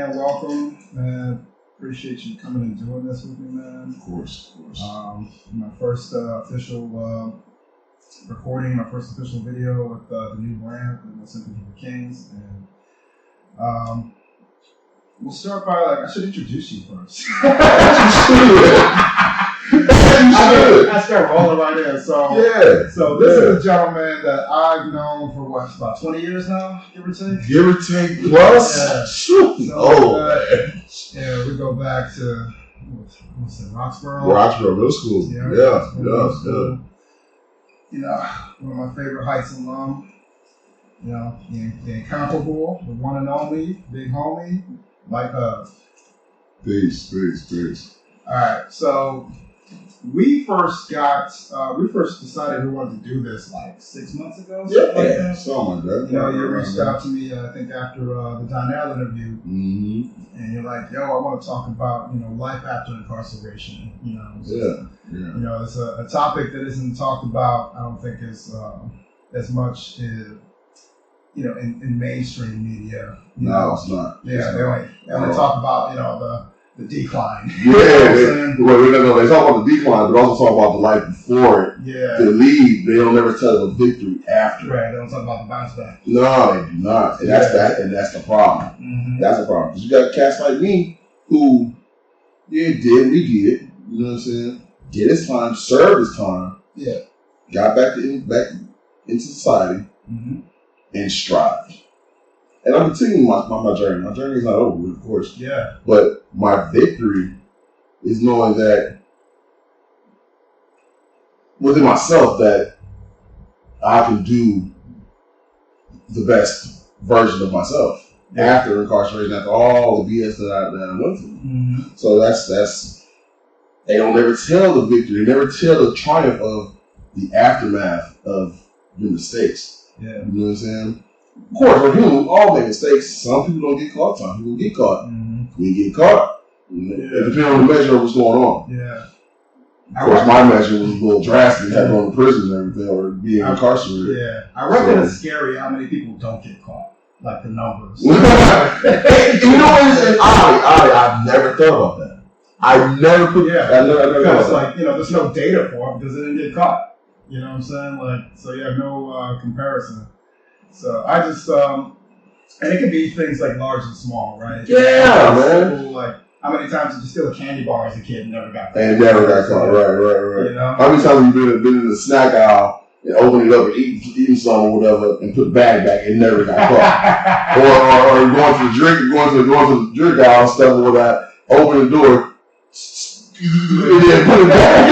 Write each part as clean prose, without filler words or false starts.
man. Welcome, man. Appreciate you coming and doing this with me, man. Of course. My first official recording, my first official video with the new brand, the Sympathy for Kings, and we'll start by I should introduce you first. I start rolling right in. So this is a gentleman that I've known for about 20 years now, give or take. Give or take plus. Yeah. So, we go back to what's it, Roxborough Middle School. Yeah. Middle School. You know, one of my favorite heights alum. You know, the incomparable, the one and only, big homie, Mike Hub. Peace. All right, so we first decided we wanted to do this 6 months ago. Something like that. You know, you reached out to me, I think after the Donnell interview, and you're like, "Yo, I want to talk about life after incarceration." You know, it's a topic that isn't talked about. I don't think as much in mainstream media. No, it's not. Yeah, they only talk about the decline. Yeah, they talk about the decline, but also talk about the life before it. Yeah. They leave. They don't ever tell the victory after. Right. They don't talk about the bounce back. No, they do not. And that's that. And that's the problem. Mm-hmm. That's the problem. Because you got cats like me who, did what he did. You know what I'm saying? Did his time, served his time. Yeah. Got back into society, and strived. And I'm continuing my journey. My journey is not over, of course. Yeah. But my victory is knowing that within myself that I can do the best version of myself after incarceration, after all the BS that I went through. Mm-hmm. So that's they don't ever tell the victory. They never tell the triumph of the aftermath of your mistakes. Yeah. You know what I'm saying? Of course, we're human. We all make mistakes. Some people don't get caught. Some people get caught. Mm-hmm. We get caught. It depends on the measure of what's going on. Yeah. Of course, my measure was a little drastic, having going to prison and everything, or being incarcerated. Yeah. I reckon it's scary how many people don't get caught. Like the numbers. You know what? And I've never thought about that. I never put. Yeah. I never because there's no data for it because they didn't get caught. You know what I'm saying? So you have no comparison. So I just and it could be things like large and small, right? Yeah, man. Simple, how many times did you steal a candy bar as a kid and never got caught? And never got caught. Right. You know? How many times have you been in the snack aisle and opened it up and eating some or whatever and put the bag back and never got caught? or going to the drink aisle and stuff or that, open the door and then put it back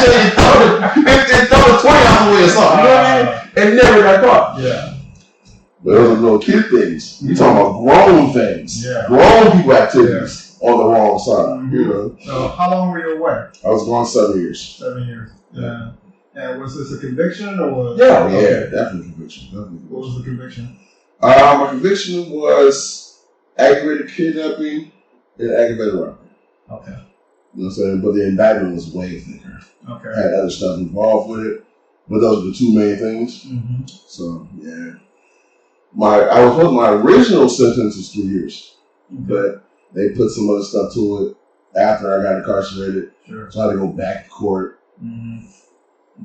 and throw the 20 ounce away or something. You know what I mean? And never got caught. Yeah. But those are little kid things. We talking about grown things. Yeah. Grown people activities on the wrong side. Mm-hmm. You know. So how long were you away? I was gone 7 years. 7 years. Yeah. And was this a conviction or was? Yeah, definitely conviction. What was the conviction? My conviction was aggravated kidnapping and aggravated robbery. Okay. You know what I'm saying? But the indictment was way thicker. Okay. Had other stuff involved with it, but those were the two main things. Mm-hmm. So yeah, my original sentence was 3 years, but they put some other stuff to it after I got incarcerated. Sure. So I had to go back to court. Mm-hmm.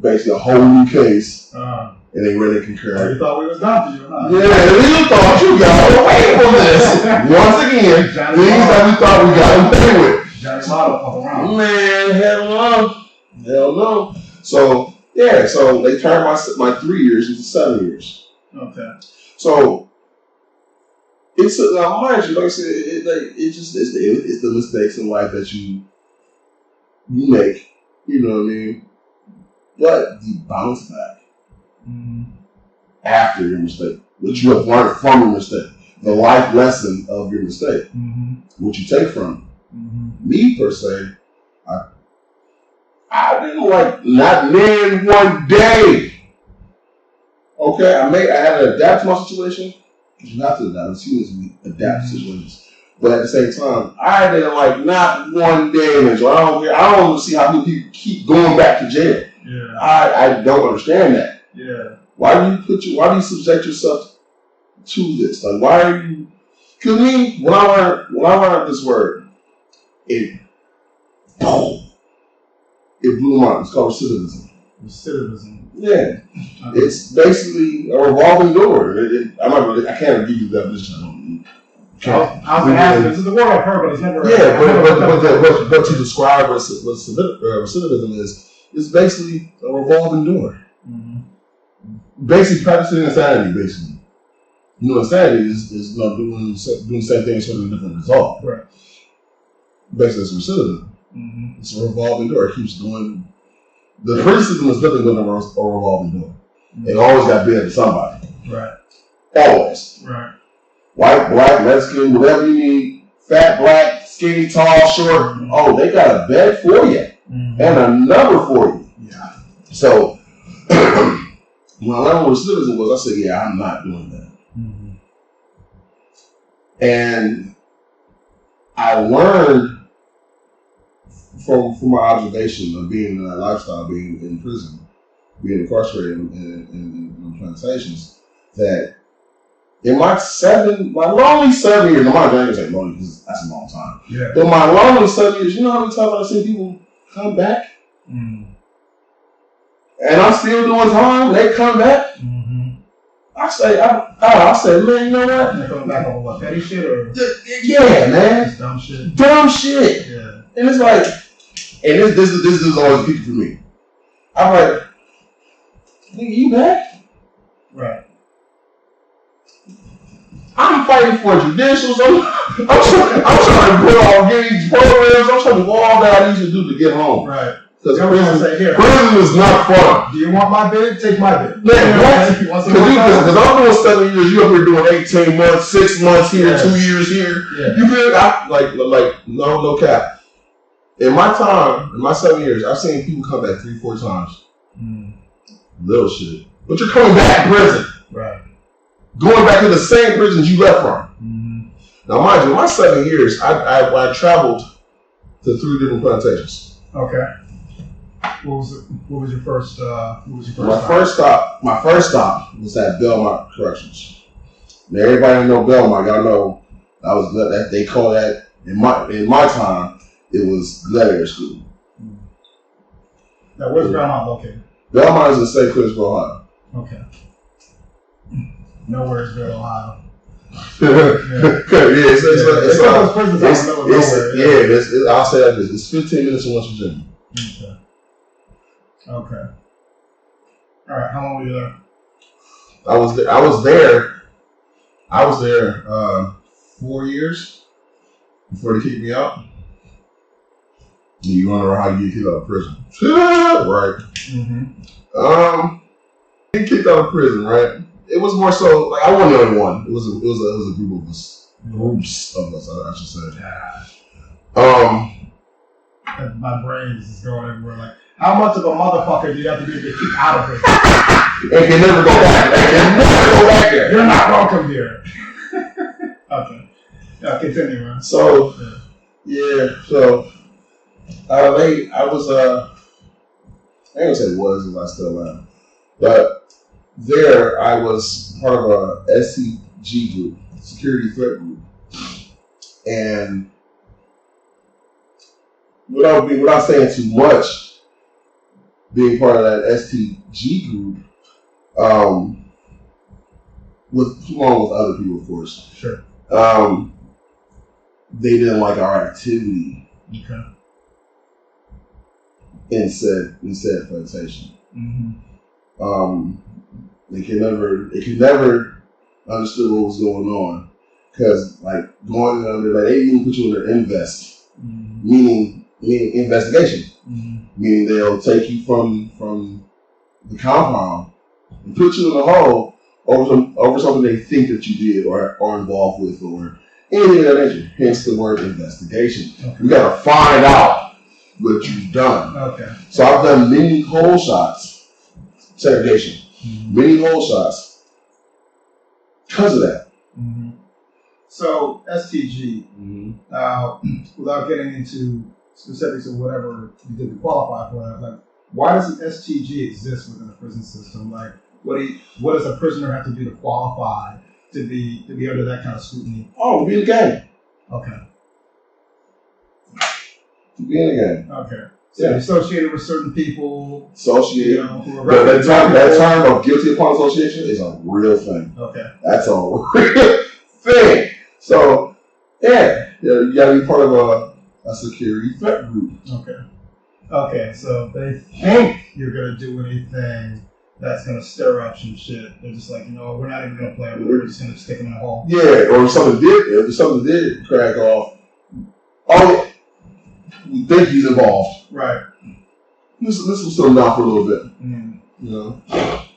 Basically, a whole new case, and they really concurred. You thought we was done for you, huh? Yeah, you thought you got away with this. Once again, things that we thought we got away with. Johnny Lotto fuck around. Man, hell no. So they turned my 3 years into 7 years. Okay. So it's mind you, like I said, it's the mistakes in life that you make. You know what I mean? But the bounce back after your mistake, which you have learned from your mistake, the life lesson of your mistake, what you take from it. Me per se, I didn't not man one day. Okay, I had to adapt to my situation. You have to adapt. Humans adapt to situations. But at the same time, I didn't not one day. And so I don't see how people keep going back to jail. Yeah. I don't understand that. Yeah. Why do you subject yourself to this? Why are you Cause me, when I learned this word, it blew my mind. It's called recidivism. Recidivism. Yeah. Okay. It's basically a revolving door. I can't give you the definition. I was asking, this is the word I've heard, but it's never. Yeah, but to describe what recidivism is, it's basically a revolving door. Mm-hmm. Basically practicing insanity, basically. You know, insanity is doing the same thing, expecting a different result. Right. Basically, it's recidivism. Mm-hmm. It's a revolving door. It keeps going. The prison system is nothing but a revolving door. Mm-hmm. It always got bid to somebody. Right. Always. Right. White, black, Mexican, whatever you need. Fat, black, skinny, tall, short. Mm-hmm. Oh, they got a bed for you. Mm-hmm. And a number for you. Yeah. So, when I learned what recidivism was, I said, yeah, I'm not doing that. Mm-hmm. And I learned from my observation of being in that lifestyle, being in prison, being incarcerated in plantations, that in my lonely 7 years, I'm not going to say lonely because that's a long time. Yeah. But my lonely 7 years, you know how many times I've seen people come back? Mm. And I'm still doing time, they come back. Mm-hmm. I say, man, you know what? They're coming back on what, petty shit or? Yeah, man. Just dumb shit. Dumb shit. Yeah. And it's like, and this is always peaking for me. I'm like, nigga, you back? Right. I'm fighting for judicials. I'm trying to put all these programs. I'm trying to do all that I need to do to get home. Right. Because prison is not fun. Do you want my bid? Take my bid. Man, what? Because I'm doing 7 years. You up here doing 18 months, 6 months here, 2 years here. Yeah. You feel like no cap. In my time, in my 7 years, I've seen people come back 3-4 times. Mm. Little shit. But you're coming back to prison. Right. Going back to the same prisons you left from. Mm-hmm. Now, mind you, in my 7 years, I traveled to 3 different plantations. Okay. What was your first stop? My first stop was at Belmont Corrections. Now, everybody know Belmont. Y'all know that they call that in my time. It was Gladiator School. Now, where's Belmont located? Belmont is in St. Clairsville, Ohio. Okay. Nowheresville, Ohio. I'll say that it's 15 minutes from West Virginia. Okay. All right. How long were you there? I was there 4 years before they kicked me out. You wonder how you get kicked out of prison. Right. Mm-hmm. Get kicked out of prison, right? It was more so like I wasn't the only one. It was a group of us. Groups of us, I should say. My brain is just going everywhere. Like, how much of a motherfucker do you have to be to get kicked out of prison? And can never go back. There. You're not welcome here. Okay. Yeah, continue, man. So, so I was I ain't gonna say it was because I still am, but there I was part of a STG group, security threat group, and without saying too much, being part of that STG group, along with other people, of course. Sure. They didn't like our activity. Okay. In said plantation. Mm-hmm. They could never understood what was going on because like going under like they even put you under invest, mm-hmm. meaning investigation, mm-hmm. meaning they'll take you from the compound and put you in a hole over something they think that you did or are involved with or anything of that nature. Hence the word investigation. Okay. We gotta find out what you've done. Okay. So I've done many hole shots, segregation, mm-hmm. many hole shots because of that. Mm-hmm. So STG, mm-hmm. Without getting into specifics of whatever you did to qualify for that, like why does an STG exist within the prison system? Like what does a prisoner have to do to qualify to be under that kind of scrutiny? Oh, be in the game. Okay. Be in the game. Okay. So you're associated with certain people. Associated. You know, that term of guilty upon association is a real thing. Okay. That's a real thing. So, you gotta be part of a security threat group. Okay. So they think you're gonna do anything that's gonna stir up some shit. They're just like, we're not even gonna play. We're just gonna stick them in a hole. Yeah, or if something did crack off. We think he's involved. Right. This will still down for a little bit. Mm. You know.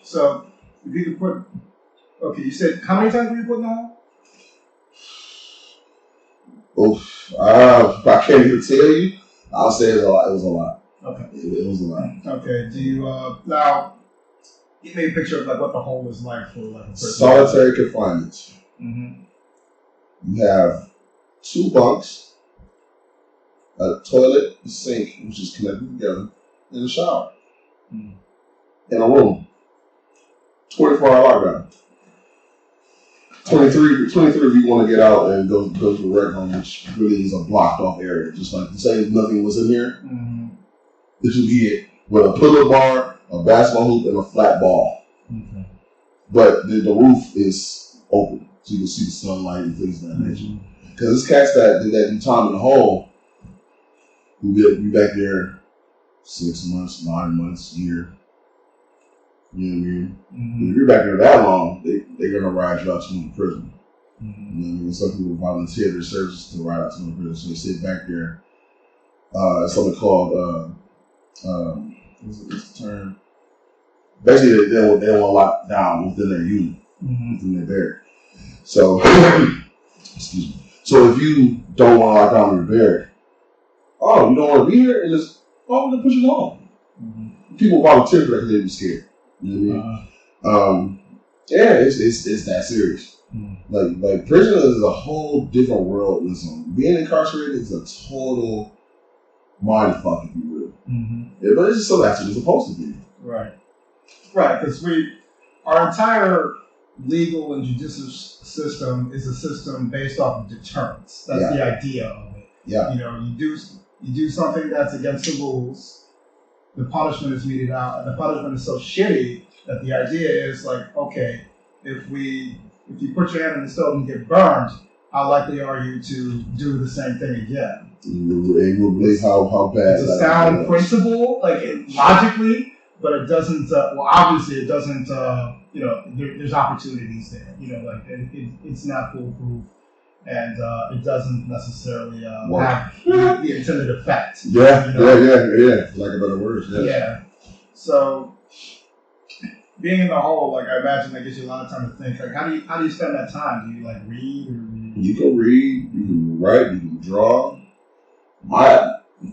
So if you could put, you said how many times were you put in the hole? Oof. I can't even tell you. I'll say it was a lot. Okay. It was a lot. Okay. Do you now give me a picture of like what the hole is like for like a person? Solitary confinement. Mm-hmm. You have 2 bunks, a toilet, a sink, which is connected together, and a shower. In a room. 24-hour lockdown. 23 if you want to get out and go to the rec room, which really is a blocked off area. Just like to say nothing was in here. Mm-hmm. This would be it. With a pull-up bar, a basketball hoop, and a flat ball. Okay. But the roof is open, so you can see the sunlight and things of that nature. Because it's cats that do time in the hole, who be back there 6 months, 9 months, year. You know what I mean? Mm-hmm. If you're back there that long, they're gonna ride you out to the prison. Mm-hmm. You know what I mean? Some people volunteer their services to ride out to the prison, so they sit back there. Something called what's the term? Basically, they don't want to lock down within their unit, within their barrack. So, excuse me. So if you don't want to lock down your barrack, you don't want to be here, and we're gonna push you home. Mm-hmm. People volunteer for that because they be scared. You know what I mean? It's that serious. Like prison is a whole different world. Listen, being incarcerated is a total mind fuck, if you will. Mm-hmm. But it's just so that's what it's supposed to be. Right. Because our entire legal and judicial system is a system based off of deterrence. That's the idea of it. Yeah. You do something that's against the rules. The punishment is meted out, and the punishment is so shitty that the idea is like, okay, if you put your hand in the stove and get burned, how likely are you to do the same thing again? And you believe how bad. It's a sound principle, logically, but it doesn't. Obviously, it doesn't. There's opportunities there. It's not foolproof. And it doesn't necessarily have the intended effect. Yeah. Like a better word. Yeah. So being in the hole, I imagine that gives you a lot of time to think. How do you spend that time? Do you read or? You can read. You can write. You can draw.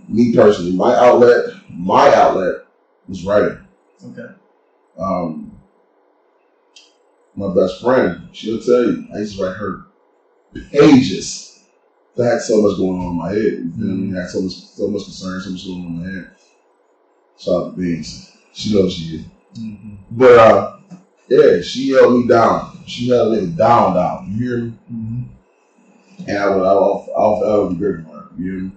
Me personally, my outlet was writing. Okay. My best friend, she'll tell you, I used to write her pages. I had so much going on in my head. You feel me? I had so much concern, so much going on in my head. Shout out to Beans. She knows she is. Mm-hmm. But she held me down. She held me down. You hear me? Mm-hmm. And I'll be grateful for her. You hear me?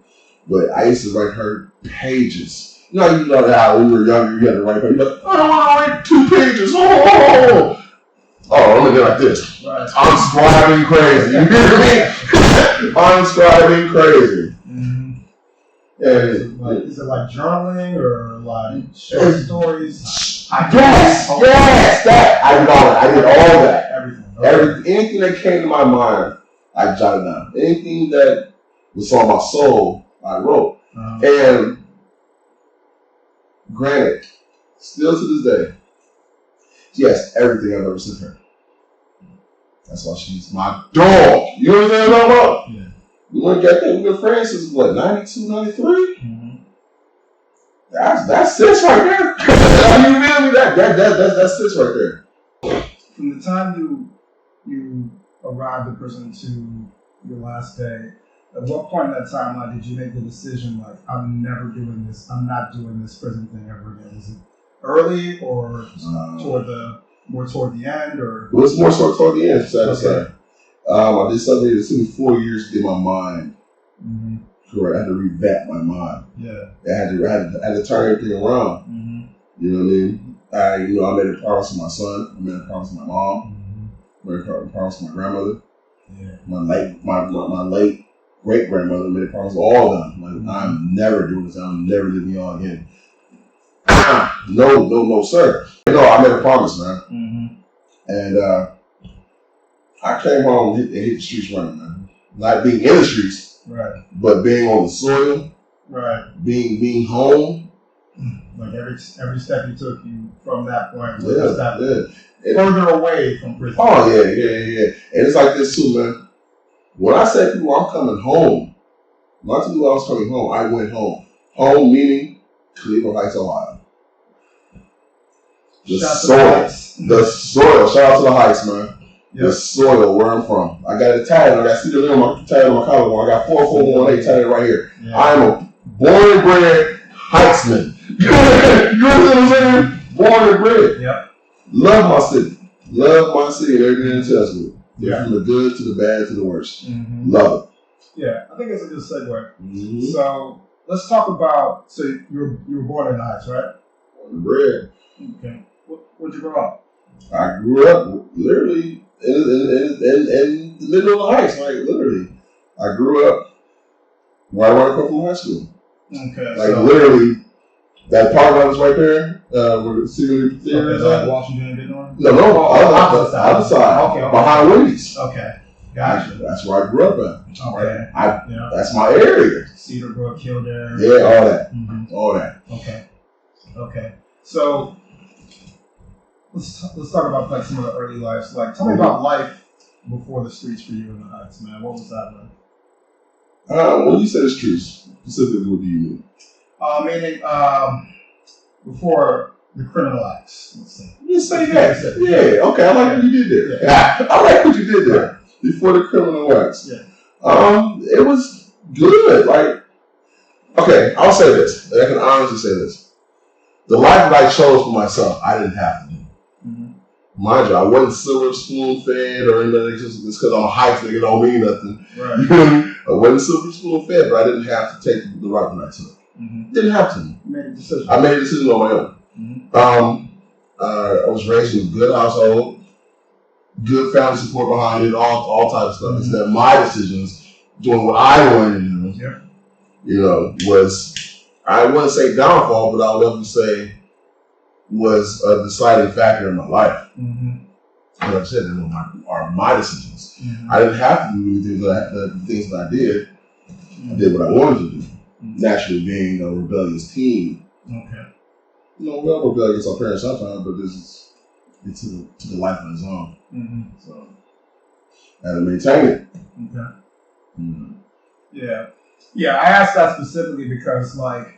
But I used to write her pages. You know how when we were younger, you had to write pages. You're like, I don't want to write 2 pages. Let me get like this. Right. I'm scribing crazy. You hear me? I'm scribing crazy. Mm-hmm. Is it like journaling or short stories? Yes, that. I did all that. Everything. Anything that came to my mind, I jotted down. Anything that was on my soul, I wrote. And granted, still to this day, she has everything I've ever sent her. That's why she's my dog. You know what I'm talking about? Yeah. We've been friends since 92, 93? Mm-hmm. That's sis right there. You feel me? That's sis right there. From the time you arrived in prison to your last day, at what point in that timeline did you make the decision I'm never doing this? I'm not doing this prison thing ever again. Is it early or toward the more toward the end, or? It was more so toward the end, sad to say. I did something that took me 4 years to get my mind correct. I had to revamp my mind. Yeah. I had to turn everything around. You know what I mean? I made a promise to my son. I made a promise to my mom. I made a promise to my grandmother. Yeah. My late great grandmother made a promise to all of them. Like, I'm never doing this. I'm never living y'all again. No, sir. I made a promise, man. And I came home and hit the streets running, man. Not being in the streets, right? But being on the soil, right? Being home. Like every step you took, you from that point, further away from prison. Oh yeah. And it's like this too, man. When I say people, I'm coming home. When I told people I was coming home, I went home. Home meaning Cleveland Heights, Ohio. The soil. Shout out to the Heights, man. Yep. The soil where I'm from. I got a tag. I got Cedar Limb tag on my collarbone. I got 4418 tagged right here. Yeah. I'm a born and bred Heightsman. You know what I'm saying? Born and bred. Yep. Love my city. Love my city and everything it tells me. From the good to the bad to the worst. Love it. Yeah, I think it's a good segue. So let's talk about. So you were born in the Heights, right? Born and bred. Okay. Where'd you grow up? I grew up literally in the middle of the Heights, like literally. I grew up right across from high school. Okay. Like literally, that part that was right there, where the Secret Theater is at. Washington and Denver? No, other side. Okay. Behind Wendy's. Okay. Gotcha. That's where I grew up at. Okay. That's my area. Cedar Brook, Kildare. Yeah, all that. All that. Okay. So let's talk about like some of the early lives. Like, tell me about life before the streets for you in the Heights, man. What was that like? When you say the streets, specifically, what do you mean? Meaning before the criminal acts. Let's say. Just say that. Yeah. Okay. I like what you did there. Yeah. I like what you did there. Before the criminal acts. Yeah. It was good. Like, okay, I'll say this. I can honestly say this. The life that I chose for myself, I didn't have to do. Mind you, I wasn't silver spoon fed or anything. Just because I'm a Heights nigga don't mean nothing. Right. You know what I mean? I wasn't silver spoon fed, but I didn't have to take the route that I took. Didn't have to. You made a decision. I made a decision on my own. I was raised in a good household, good family support behind it, all types of stuff. It's that my decisions, doing what I wanted to do, was, I wouldn't say downfall, but I would definitely say was a deciding factor in my life. Like I said, are my decisions. I didn't have to do anything the things that I did. I did what I wanted to do. Naturally, being a rebellious teen. Okay. We'll rebel against our parents sometimes, but it took a life on its own. So I had to maintain it. Okay. Yeah. I asked that specifically because, like,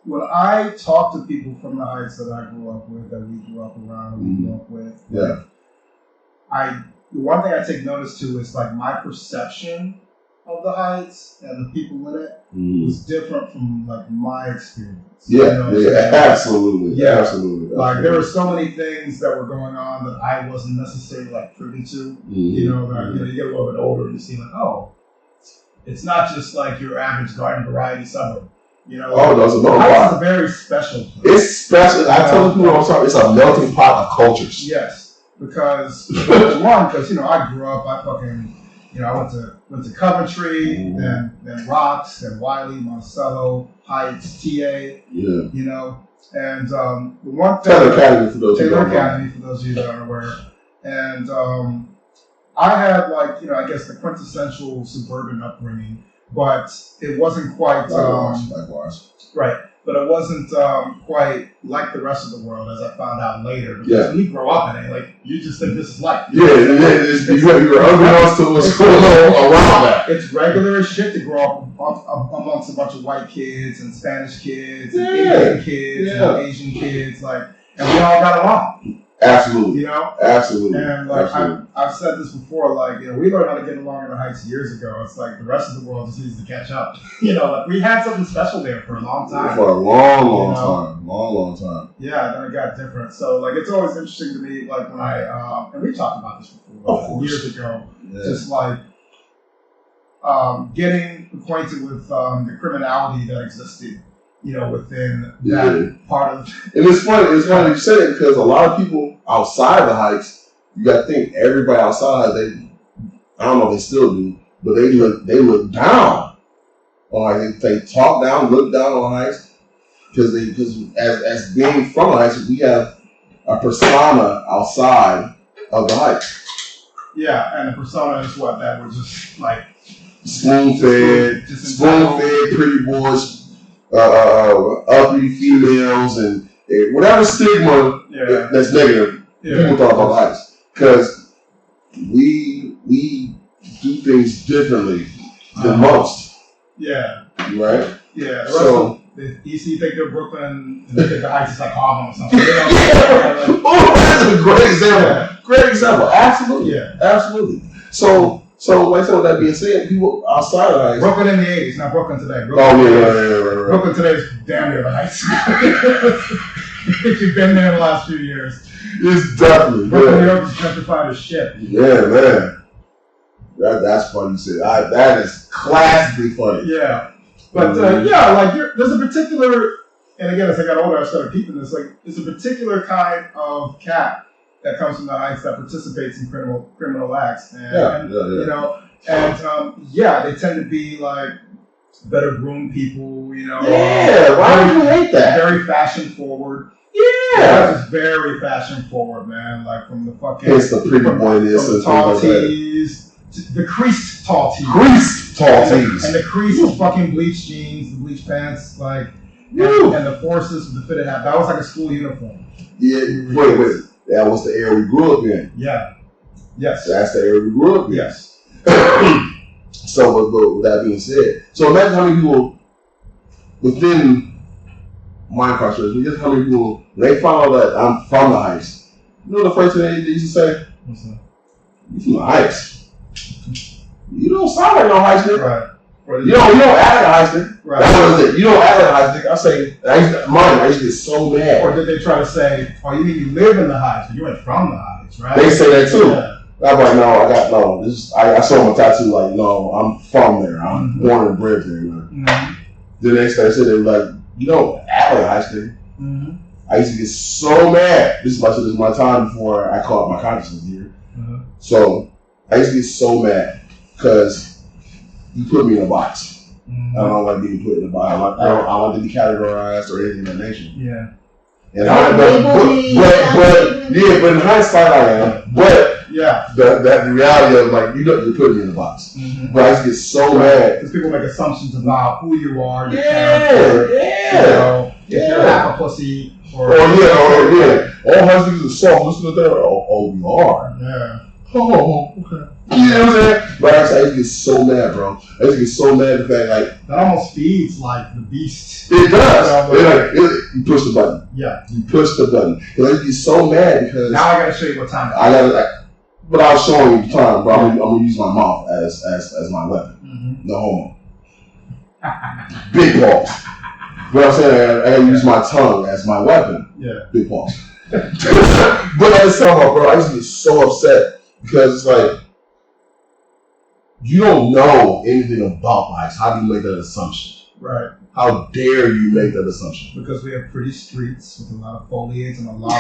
when I talk to people from the Heights that I grew up with, that we grew up around, we grew up with, the one thing I take notice to is like my perception of the Heights and the people in it was different from like my experience. Absolutely. Like there were so many things that were going on that I wasn't necessarily like privy to. You get a little bit older and you see like, oh, it's not just like your average garden variety suburb. That's a very special place. It's special. I tell people all the time, it's a melting pot of cultures. Yes, because I grew up. I went to Coventry, then Rocks, then Wiley, Monticello, Heights, TA. And the one thing Taylor Academy for those of you that aren't aware, and I had I guess the quintessential suburban upbringing. But it wasn't quite likewise. Right. But it wasn't quite like the rest of the world, as I found out later. Because when you grow up in it, like you just think this is life. You're unbeknownst to what's going on around that. It's regular as shit to grow up amongst a bunch of white kids and Spanish kids and Indian kids and Asian kids, and we all got along. Absolutely. Absolutely. And I've said this before, we learned how to get along in the Heights years ago. It's like the rest of the world just needs to catch up. We had something special there for a long time. For a long time. long time. Yeah, then it got different. So like it's always interesting to me, like when I and we talked about this before years ago, just like getting acquainted with the criminality that existed, within that part of. And it's funny you say it because a lot of people outside the Heights, you got to think everybody outside I don't know if they still do, but they look down on Heights. They talk down, look down on Heights because as being from the Heights, we have a persona outside of the Heights. Yeah, and the persona is what that was just like spoon-fed, pretty boys, ugly females, and whatever stigma that's negative. People thought about the Heights because we do things differently than most. Yeah. Right? Yeah. So the DC think they're Brooklyn and they think the Heights is like Harlem or something. That's a great example. Yeah. Great example. Absolutely. Yeah. Absolutely. So like I said, with that being said, people outside of the Heights. Brooklyn in the 80s, not Brooklyn today. Right. Brooklyn today is damn near the Heights. If you've been there in the last few years. It's definitely. Brooklyn, New York is gentrified as shit. Yeah, man. That's funny shit. That is classically funny. Yeah. But like there's a particular, and again, as I got older, I started peeping this. Like, there's a particular kind of cat that comes from the Heights that participates in criminal acts, and they tend to be like better groomed people, Yeah, why do you hate that? Very fashion forward. Yeah, that is very fashion forward, man. Like from the fucking it's the pretty boyness from the tall tees. The creased tall tees. And the creased fucking bleached jeans, the bleached pants, like, and the forces with the fitted hat. That was like a school uniform. Yeah, wait. That was the era we grew up in. Yeah. Yes. That's the era we grew up in. Yes. So, with that being said, so imagine how many people within my incarceration, just how many people, when they find out that I'm from the Heights, you know the first thing they used to say? What's that? You from the Heights. You don't sound like no Heights nigga. Right. You don't act like a Heights nigga. Right. That's what it is. You don't act like a Heights nigga. I used to get so mad. Or did they try to say, oh, you mean you live in the Heights, but you ain't from the Heights, right? They say that too. Yeah. I'm like, no, I saw my tattoo, like, no, I'm from there. I'm born and bred there. The next thing I said, they were like, you don't act like a Heights nigga. Mm-hmm. I used to get so mad. This is my time before I caught my consciousness here. Mm-hmm. So I used to get so mad because you put me in a box. Mm-hmm. I don't like being put in a box. I don't want to be categorized or anything of that nature. Yeah. And but in hindsight I am. But the reality of like you're putting me in a box. Mm-hmm. But I used to get so mad because people make assumptions about who you are, your character. If you're half a pussy or all husbands are soft. Listen to that. Oh, we are. Yeah. Oh, okay. You know what I'm saying? But I used to get so mad, bro. I used to get so mad the fact like that almost feeds like the beast. It does. You push the button. Yeah. You push the button. Because I used to get so mad because now I gotta show you what time it is. But I was showing you the time, bro. I'm gonna use my mouth as my weapon. Mm-hmm. No homo. Big balls. But I'm saying I gotta use my tongue as my weapon. Yeah. Big balls. But at the same time, bro, I used to get so upset because it's like you don't know anything about Heights. How do you make that assumption? Right. How dare you make that assumption? Because we have pretty streets with a lot of foliage and a lot of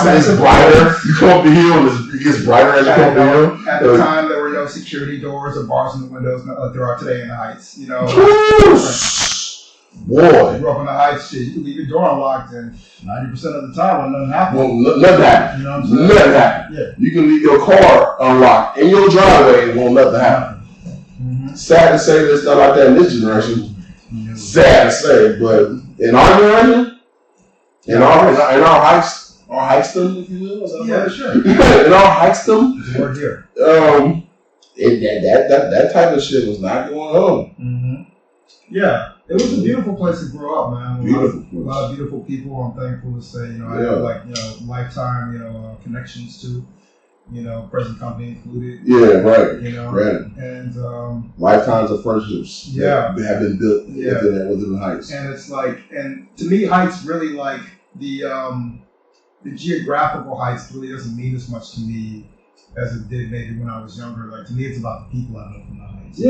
it's brighter. You come up the hill and it gets brighter as you come up the hill. At the time, there were no security doors or bars in the windows like there are today in the Heights. Boy. You grew up in the Heights, shit. You can leave your door unlocked and 90% of the time when nothing happens. Well, nothing happens. You know what I'm saying? Nothing happens. Yeah. You can leave your car unlocked in your driveway and won't nothing happen. Mm-hmm. Sad to say there's stuff like that in this generation. Mm-hmm. Sad to say, but in our generation, in our Heightsdom, if you will, is that right? Sure. In our Heightsdom, we're here. That type of shit was not going on. Mm-hmm. Yeah, it was a beautiful place to grow up, man. A lot of beautiful people. I'm thankful to say, I have lifetime, connections to. You know, present company included. Yeah, right. You know, right. And lifetimes of friendships. Yeah, that have been built within the Heights. And it's like, and to me, Heights really like the geographical Heights really doesn't mean as much to me as it did maybe when I was younger. Like to me, it's about the people I know from the Heights.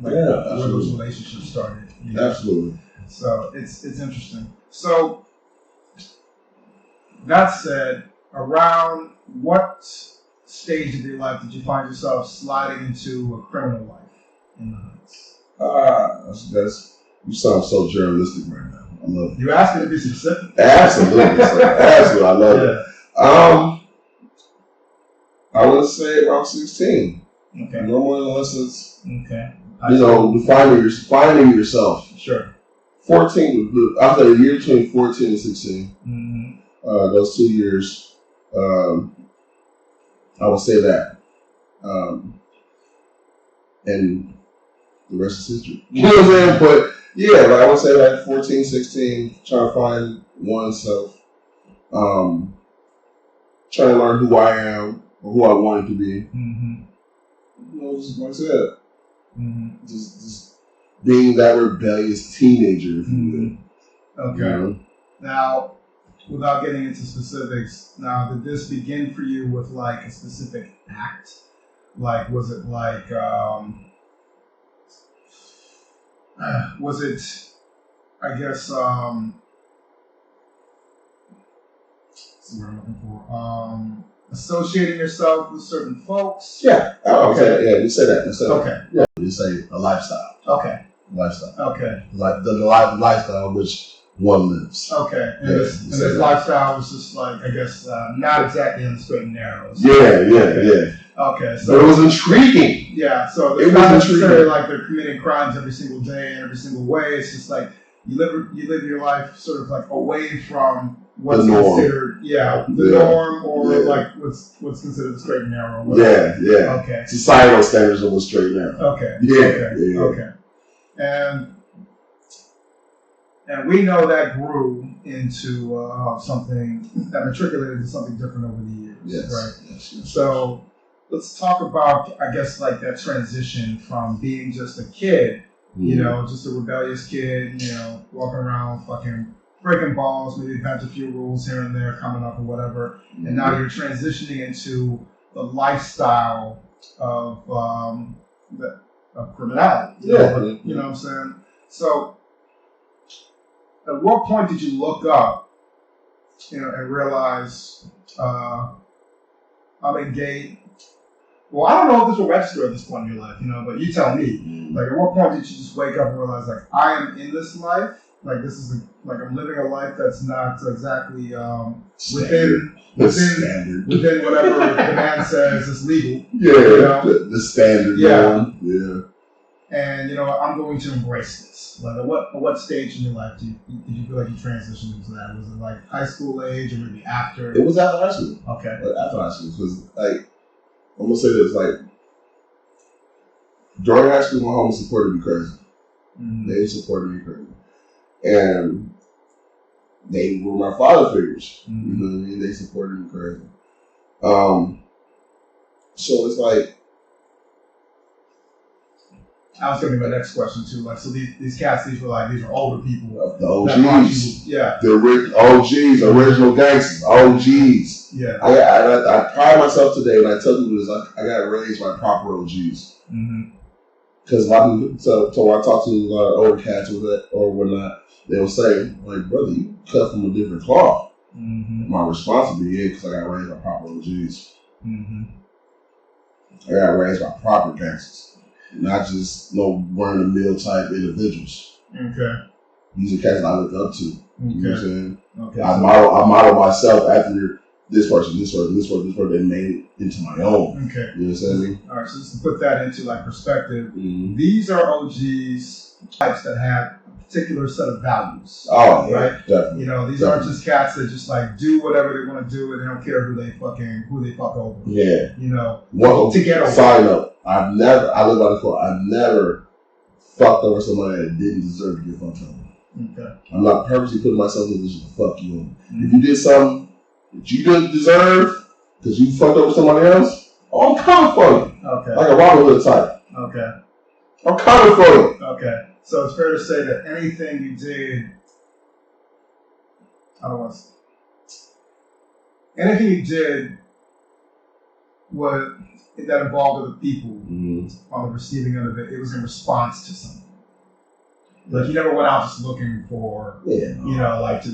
Where those relationships started. You know? Absolutely. So it's interesting. So that said, around what stage of your life did you find yourself sliding into a criminal life in the Heights? That's you sound so journalistic right now. I love it. You asked me to be specific. Absolutely, absolutely. I love it. I would say around 16. Okay. No more adolescence. Okay. You know, finding yourself. Sure. 14. After the year between 14 and 16. Mm-hmm. Those 2 years. I would say that. And the rest is history. You know what I'm saying? But yeah, like I would say like 14, 16, trying to find oneself. Trying to learn who I am or who I wanted to be. Mm-hmm. You know, just like I said. Mm-hmm. Just being that rebellious teenager, if you will. Okay. You know? Now, without getting into specifics, did this begin for you with like a specific act? Like, was it like, was it, I guess, what's the word I'm looking for? Associating yourself with certain folks? Yeah. You say that. Okay. Yeah. You say a lifestyle. Okay. Lifestyle. Okay. Like the lifestyle which one lives. Okay. And this lifestyle was just like, I guess, not exactly in the straight and narrow. So yeah. Okay. So but it was intriguing. Yeah. So it's not necessarily like they're committing crimes every single day and every single way. It's just like you live your life sort of like away from what's considered the norm or like what's considered the straight and narrow. Yeah. Okay. Societal standards of what's straight and narrow. Okay. Yeah. Okay. And we know that grew into something that matriculated into something different over the years. Yes. Right. Yes. So let's talk about, I guess, like that transition from being just a kid, you know, just a rebellious kid, you know, walking around fucking breaking balls, maybe bent a few rules here and there coming up or whatever. And now you're transitioning into the lifestyle of criminality. You know what I'm saying? So at what point did you look up, you know, and realize I'm engaged? Well, I don't know if this will register at this point in your life, you know, but you tell me. Like, at what point did you just wake up and realize, like, I am in this life? Like, this is I'm living a life that's not exactly within whatever the man says is legal. Yeah, you know? the standard. Yeah. And you know, I'm going to embrace this. Like, at what stage in your life did you feel like you transitioned into that? Was it like high school age or maybe after? It was after high school. Okay. After high school, because like I'm gonna say this, like during high school, my homies supported me crazy. Mm-hmm. They supported me crazy. And they were my father figures. Mm-hmm. You know what I mean? They supported me crazy. So it's like, I was going to be my next question too. Like, so these cats, these are older people. The OGs. Yeah. The OGs, original gangsters, OGs. Yeah. I pride myself today, and I tell people this, I got raised by proper OGs. Because a lot of people, so when I talk to a lot of older cats or whatnot, they'll say, like, brother, you cut from a different cloth. My response would be, because I got raised by proper OGs. I got raised by proper gangsters. Not just no run-of-the-mill type individuals. Okay. These are cats that I look up to. You know what I'm saying? Okay. I model myself after this person, and made it into my own. Okay. You know what I'm saying? All right, so just to put that into like perspective, these are OGs types that have a particular set of values. Oh, yeah, right? Definitely. You know, these aren't just cats that just like do whatever they want to do and they don't care who they fuck over. Yeah. You know, to get over. Side note, I live by the quote, I've never fucked over somebody that didn't deserve to get fucked over. Okay. I'm not purposely putting myself in a position to fuck you over. If you did something that you didn't deserve, because you fucked up with somebody else, I'm coming for you. Okay. Like a Robin Hood type. Okay. I'm coming for you. Okay. So it's fair to say that anything you did, anything you did that involved other people on the receiving end of it, it was in response to something. Like you never went out just looking for, like to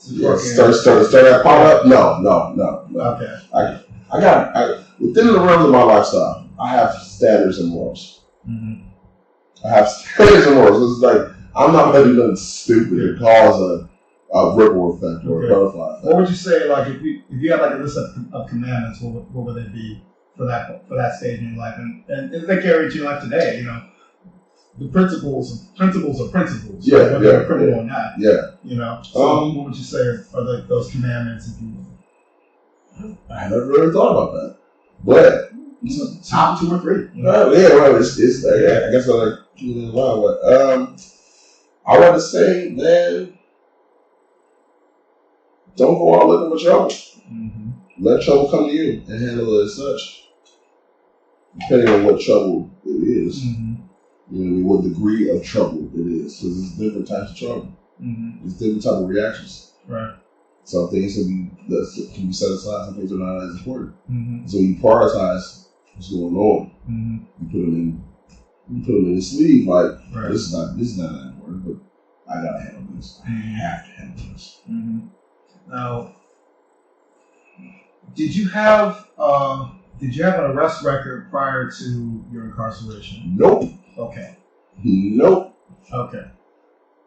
start that pot up. No. Okay. I got within the realms of my lifestyle, I have standards and morals. Mm-hmm. I have standards and morals. It's like I'm not gonna do nothing stupid to cause a ripple effect or a butterfly effect. What would you say, like if you had like a list of commandments, what would they be for that stage in your life, and if they carry into your life today, you know, the principles are principles. Yeah, whether they're criminal or not. Yeah. You know. So what would you say are those commandments? If you, I never really thought about that, but top 2 or 3. You know? Well, it's I guess I like keep it in line. But I want to say, man, don't go out looking for trouble. Mm-hmm. Let trouble come to you and handle it as such, depending on what trouble it is. Mm-hmm. You know, what degree of trouble it is, because there's different types of trouble. Mm-hmm. There's different type of reactions. Right. Some things can be set aside. Some things are not as important. Mm-hmm. So you prioritize what's going on. Mm-hmm. You put them in the sleeve. Like right. this is not that important, but I gotta handle this. I have to handle this. Mm-hmm. Now, did you have an arrest record prior to your incarceration? Nope. Okay. Nope. Okay.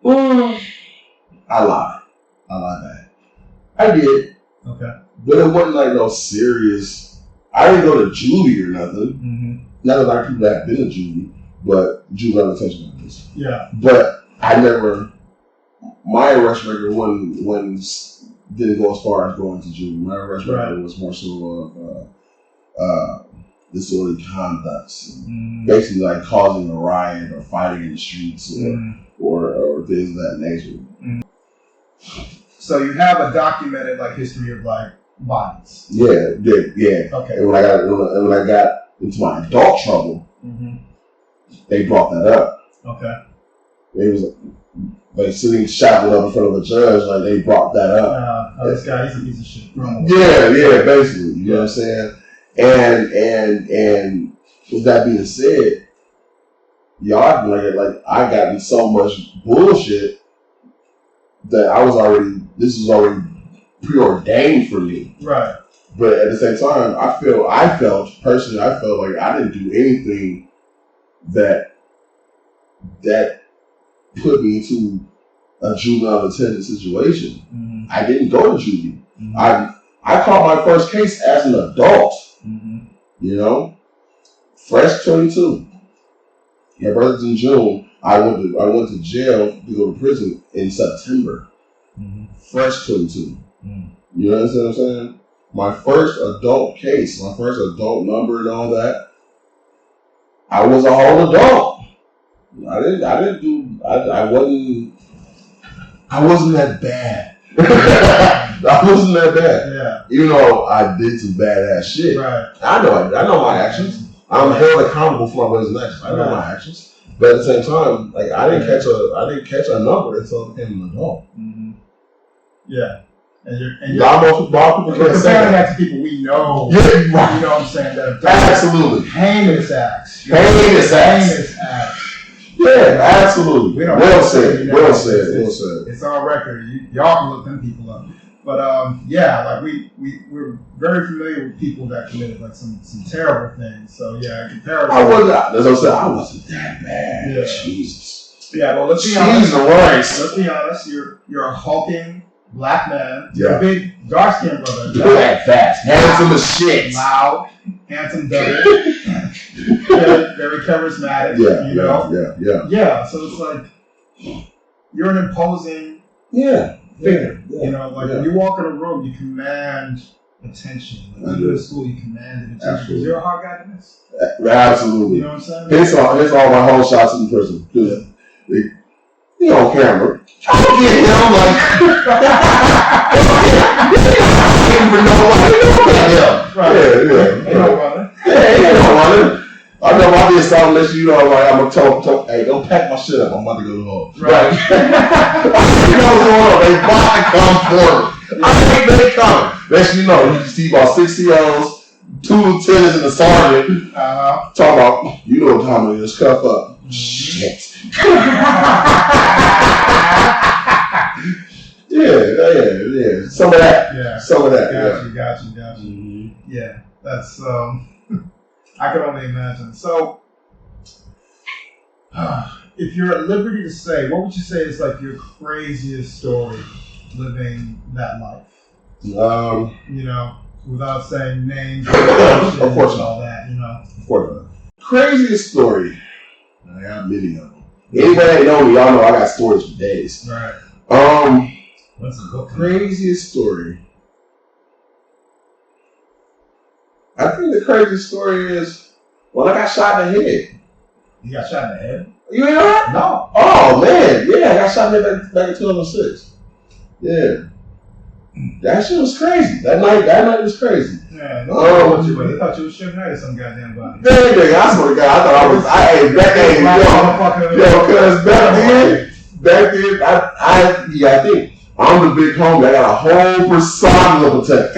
I lied back. I did. Okay. But it wasn't like no serious. I didn't go to juvie or nothing. Mm-hmm. Not a lot of people that have been to juvie, but juvenile detention centers. Yeah. But I never. My arrest record didn't go as far as going to juvie. My arrest record was more so of disorderly conduct, basically like causing a riot or fighting in the streets or things of that nature. Mm-hmm. So you have a documented like history of like violence. Yeah. Okay. And when I got into my adult trouble, they brought that up. Okay. It was like sitting shackled up in front of a judge, like they brought that up. This guy, he's a piece of shit. Yeah, basically. You know what I'm saying? And with that being said, y'all like I got in so much bullshit that this was already preordained for me. Right. But at the same time, I felt personally like I didn't do anything that put me into a juvenile detention situation. Mm-hmm. I didn't go to juvie. Mm-hmm. I caught my first case as an adult. Mm-hmm. You know, fresh 22. My birthday's in June. I went to jail to go to prison in September. Mm-hmm. Fresh 22. Mm-hmm. You know what I'm saying? My first adult case, my first adult number and all that. I was a whole adult. I wasn't that bad. I wasn't that bad. Yeah. Even though I did some badass shit. Right. I know my actions. I'm held accountable for my ways and actions. I know my actions. But at the same time, like I didn't catch a number until I became an adult. Mm-hmm. Yeah. And a lot of people can't say that to people we know. Yeah, right. You know what I'm saying? That absolutely. Heinous acts. Heinous acts. Yeah, absolutely. Well said. It's on record. Y'all can look them people up. But like we're very familiar with people that committed like some terrible things. So yeah, in comparison, I wasn't that bad. Yeah. Jesus. Yeah, well let's be honest. Christ. Let's be honest. You're a hulking black man. You're a big dark skinned brother. Fast, handsome as shit. Loud, handsome devil. very charismatic. Yeah, you know. Yeah. So it's like you're an imposing figure. Yeah. You know, like when you walk in a room, you command attention. Like when you go to school, you command attention. Because you're a hard guy to miss. Absolutely. You know what I'm saying? Here's all my whole shots in prison. He on camera. I'm getting him like. Right. obvious, I'll let you know, like, I'm gonna tell, hey, don't pack my shit up. I'm about to go home. Right. You know what's going on. They about to come for me. I think they coming. Next you know, you see about 6 COs, 2 lieutenants, and a sergeant. Talk about, you know what time it is. Cuff up. Shit. Yeah. Some of that. Yeah. Some of that. Got you. Mm-hmm. Yeah. That's, I can only imagine. So, if you're at liberty to say, what would you say is like your craziest story living that life? You know, without saying names, of course, all that, you know. Of course not. Craziest story. I got many of them. Anybody that know me, y'all know I got stories for days. Right. What's the craziest story? I think the craziest story is when I got shot in the head. You got shot in the head? You ain't know that? No. Oh man, yeah, I got shot in the head back in 2006. Yeah. That shit was crazy. That night was crazy. Yeah, no, they thought you was shooting at some goddamn body. Dang, I swear to God, I thought I was. Back then, I think I'm the big homie. I got a whole persona to protect.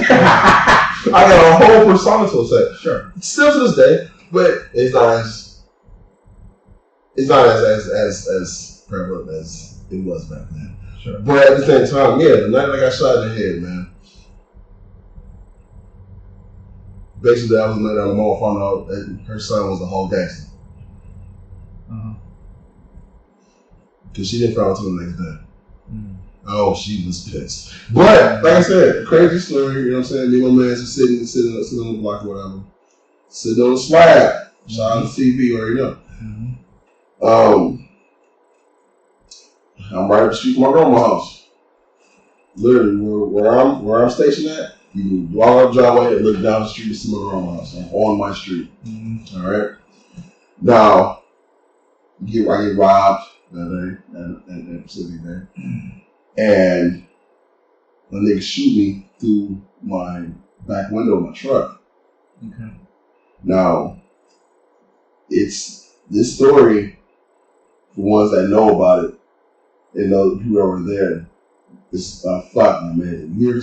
I got a whole persona to protect. Sure. Still to this day, but it's not as prevalent as it was back then. Sure. But at the same time, yeah, the night I got shot in the head, man. Basically, I was letting the mom find out that her son was a whole gangster. Because she didn't find out until the next day. Oh, she was pissed. But, like I said, crazy story, you know what I'm saying? Me and my man was sitting on the block or whatever. Sitting on the slab. Shout out to TV, you already know. I'm right up the street from my grandma's house. Literally, where I'm stationed at, you can walk up the driveway and look down the street to see my grandma's house. I'm on my street. All right. Now, I get robbed that specific day, and a nigga shoot me through my back window of my truck. Okay. Now, it's this story for ones that know about it. And know people over there, it's fucking man. You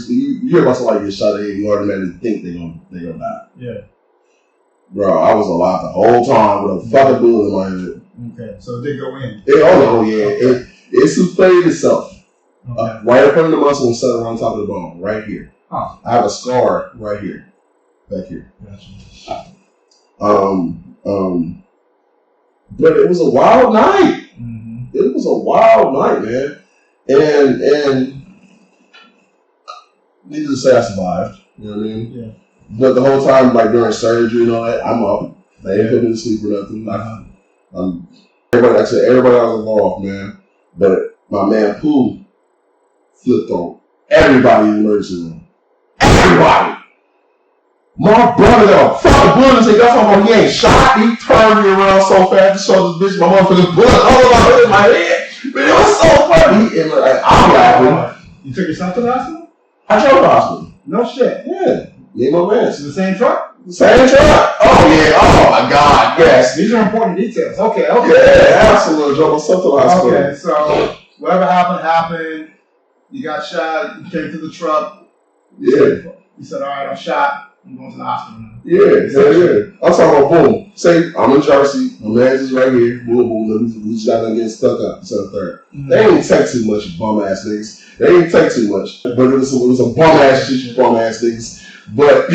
hear about somebody get shot at, you automatically think they gonna die. Yeah. Bro, I was alive the whole time with a fucking bullet in my head. Okay, so it did go in. Okay. It suspended itself. Okay. Right up under the muscle and set around top of the bone, right here. Huh. I have a scar right here, back here. Gotcha. But it was a wild night. Mm-hmm. It was a wild night, man. And needless to say, I survived. You know what I mean? Yeah. But the whole time, like during surgery and all that, I'm up. They ain't put me to sleep or nothing. Everybody else involved, man. But my man Pooh flipped on everybody in the emergency room. Everybody. My brother got a fucking bullet and said, "That's how he ain't shot." He turned me around so fast to show this bitch my motherfucking bullet all in my head. But it was so funny. And like, I'm laughing. You took yourself to the hospital? I drove to the hospital. No shit. Yeah. Me and my man. The same truck? Same truck. Oh yeah. Oh my God. Yes. These are important details. Okay. Yeah, absolutely. Drove myself to the hospital. Okay, so whatever happened. You got shot. You came to the truck. Yeah. You said, "All right, I'm shot. I'm going to the hospital now." Yeah. I'm talking about boom. Say I'm in Jersey. My man's is right here. Boom. We just got done getting stuck up. It's on the third. They ain't take too much, bum ass niggas. They ain't take too much. But it was a bum ass shit, you bum ass niggas. But at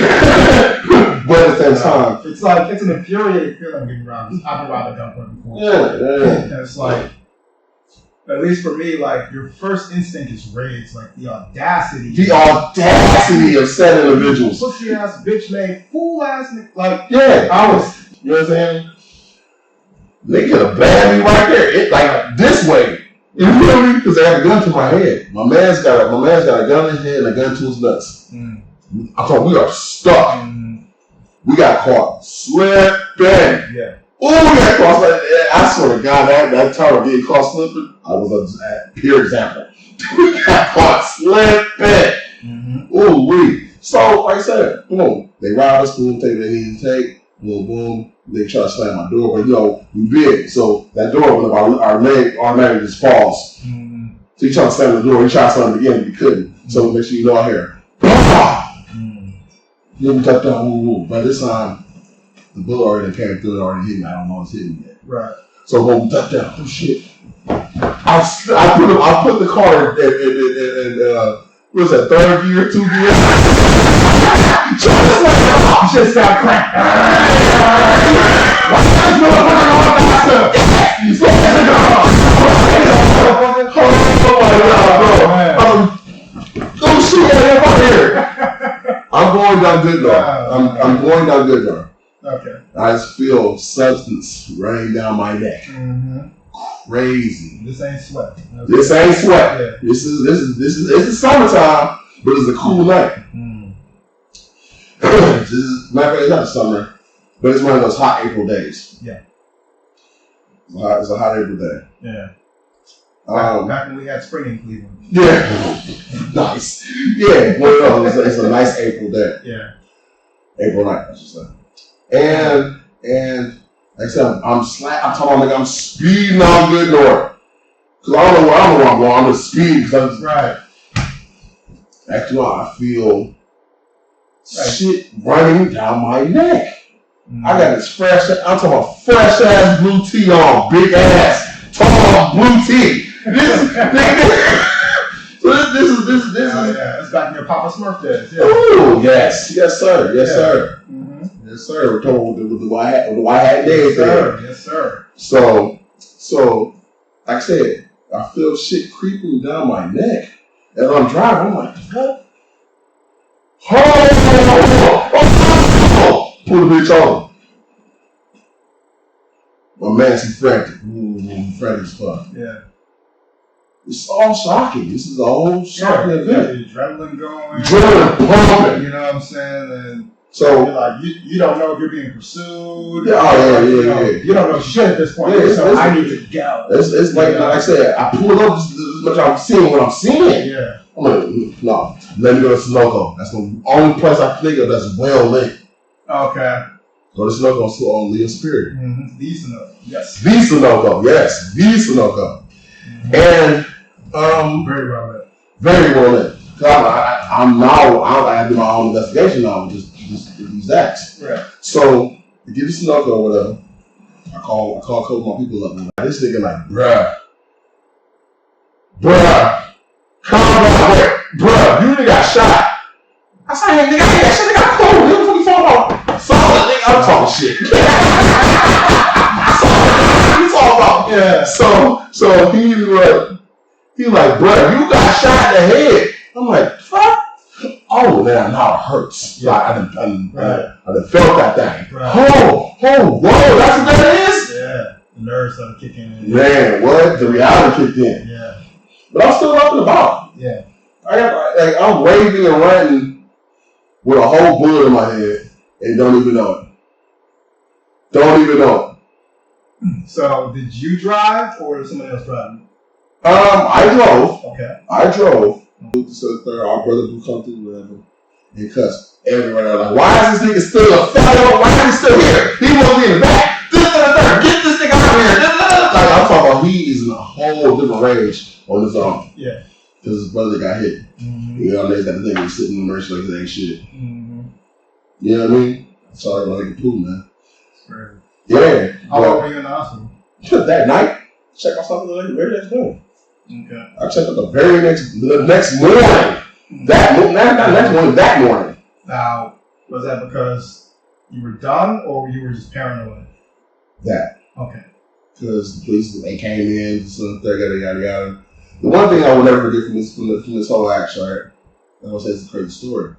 the same time, it's an infuriating feeling getting robbed. I've been robbed at gunpoint before. Yeah. And it's like, at least for me, like your first instinct is rage, like the audacity of said individuals. Pussy ass, bitch made, fool ass, like I was. You know what I'm saying? They could have bagged me right there. It like this way. You feel me? Because they had a gun to my head. My man's got a gun in his head and a gun to his nuts. I thought we are stuck. We got caught slipping. Yeah. Oh, we got caught slipping. I swear to God, that time of getting caught slipping, I was a pure example. We got caught slipping. Ooh, we. So, like I said, boom. They robbed us, boom, take what they needed to take. Boom, boom. They try to slam my door, but we big, so that door, our leg automatically just falls. Mm-hmm. So he tried to slam the door. He tried to slam it again, but he couldn't. Mm-hmm. So make sure you know I hear. Then we touched down, woo, woo. By this time, the bullet already came through. It already hit me. I don't know what's hitting me yet. Right. So when we touched down, oh shit. I put the car in what was that, 3rd gear, 2 gear? You should stop crack. Oh shit, get out here. I'm going down good though. I'm going down good though. Okay. I just feel substance running down my neck. Mm-hmm. Crazy. This ain't sweat. This ain't sweat. Yeah. This is summertime, but it's a cool night. Mm. This is it's not summer, but it's one of those hot April days. Yeah. It's a hot April day. Yeah. Back when we had spring in Cleveland. Yeah. Nice. Yeah. Well, no, it's a nice April day. Yeah. April night, I should say. And like I said, I'm talking about I'm speeding on good north. Cause I don't know where I'm going. I'm just speeding. Right. Actually, I feel shit running down my neck. Mm. I got this I'm talking about fresh ass blue tea on, big ass, tall blue tea. This is. Yeah, it's back in your Papa Smurf days. Yeah. Ooh, yes, sir, mm-hmm. Yes, sir. We're talking with the white hat days. Yes, sir. So, like I said, I feel shit creeping down my neck as I'm driving. I'm like, what? Pull the bitch on. My man's frantic. Frantic as fuck. Yeah. It's all shocking. This is a whole shocking event. The adrenaline going. Adrenaline pumping. You know what I'm saying? And so you're like, you don't know if you're being pursued. Yeah, You don't know shit at this point. Yeah, so I need to go. It's like I said, I pull up as much I'm seeing what I'm seeing. Yeah. I'm like, no, let me go to Sunoco. That's the only place I can think of that's well lit. Okay. Go to Sunoco on Leo Spirit. Mm-hmm. The Sunoco. Yes. The Sunoco. Yes. The Sunoco. Mm-hmm. And very well lit. Very well lit. I have to do my own investigation now with these acts. Right. So to get to Sunoco or whatever, I call a couple of my people up and this nigga like, bruh, come on, bruh, you nigga got shot. I said, hey, nigga, I ain't got shit, nigga, I'm cool. What the fuck you talking about? Solid, nigga, I'm talking shit. Solid, you talking about? Yeah. So he like, bruh, you got shot in the head. I'm like, fuck. Oh, man, now it hurts. Yeah. Like, I done felt that thing. Right. Oh, whoa, that's what that is? Yeah. The nerves started kicking in. Man, what? The reality kicked in. Yeah. But I'm still up and about. Yeah. I'm waving and running with a whole bullet in my head and don't even know it. So, did you drive or was somebody else driving? I drove. Okay. I drove. Our brother who come through whatever and cussed everybody out like, why is this nigga still a fellow? Why is he still here? He won't be in the back. Get this nigga out of here. Like I'm talking about, he is in a whole different rage on his own. Yeah. Because his brother got hit. Mm-hmm. You know, they got the thing he's sitting in the merch like it ain't shit. Mm-hmm. You know what I mean? Sorry about making poo, man. It's crazy. Yeah. How long were you in the hospital? That night. Check myself the very next morning. Okay. I checked out the next morning. That morning. Now, was that because you were done or you were just paranoid? That. Okay. Because the police, they came in, yada yada. The one thing I will never forget from this whole action, right? I'm gonna say it's a crazy story.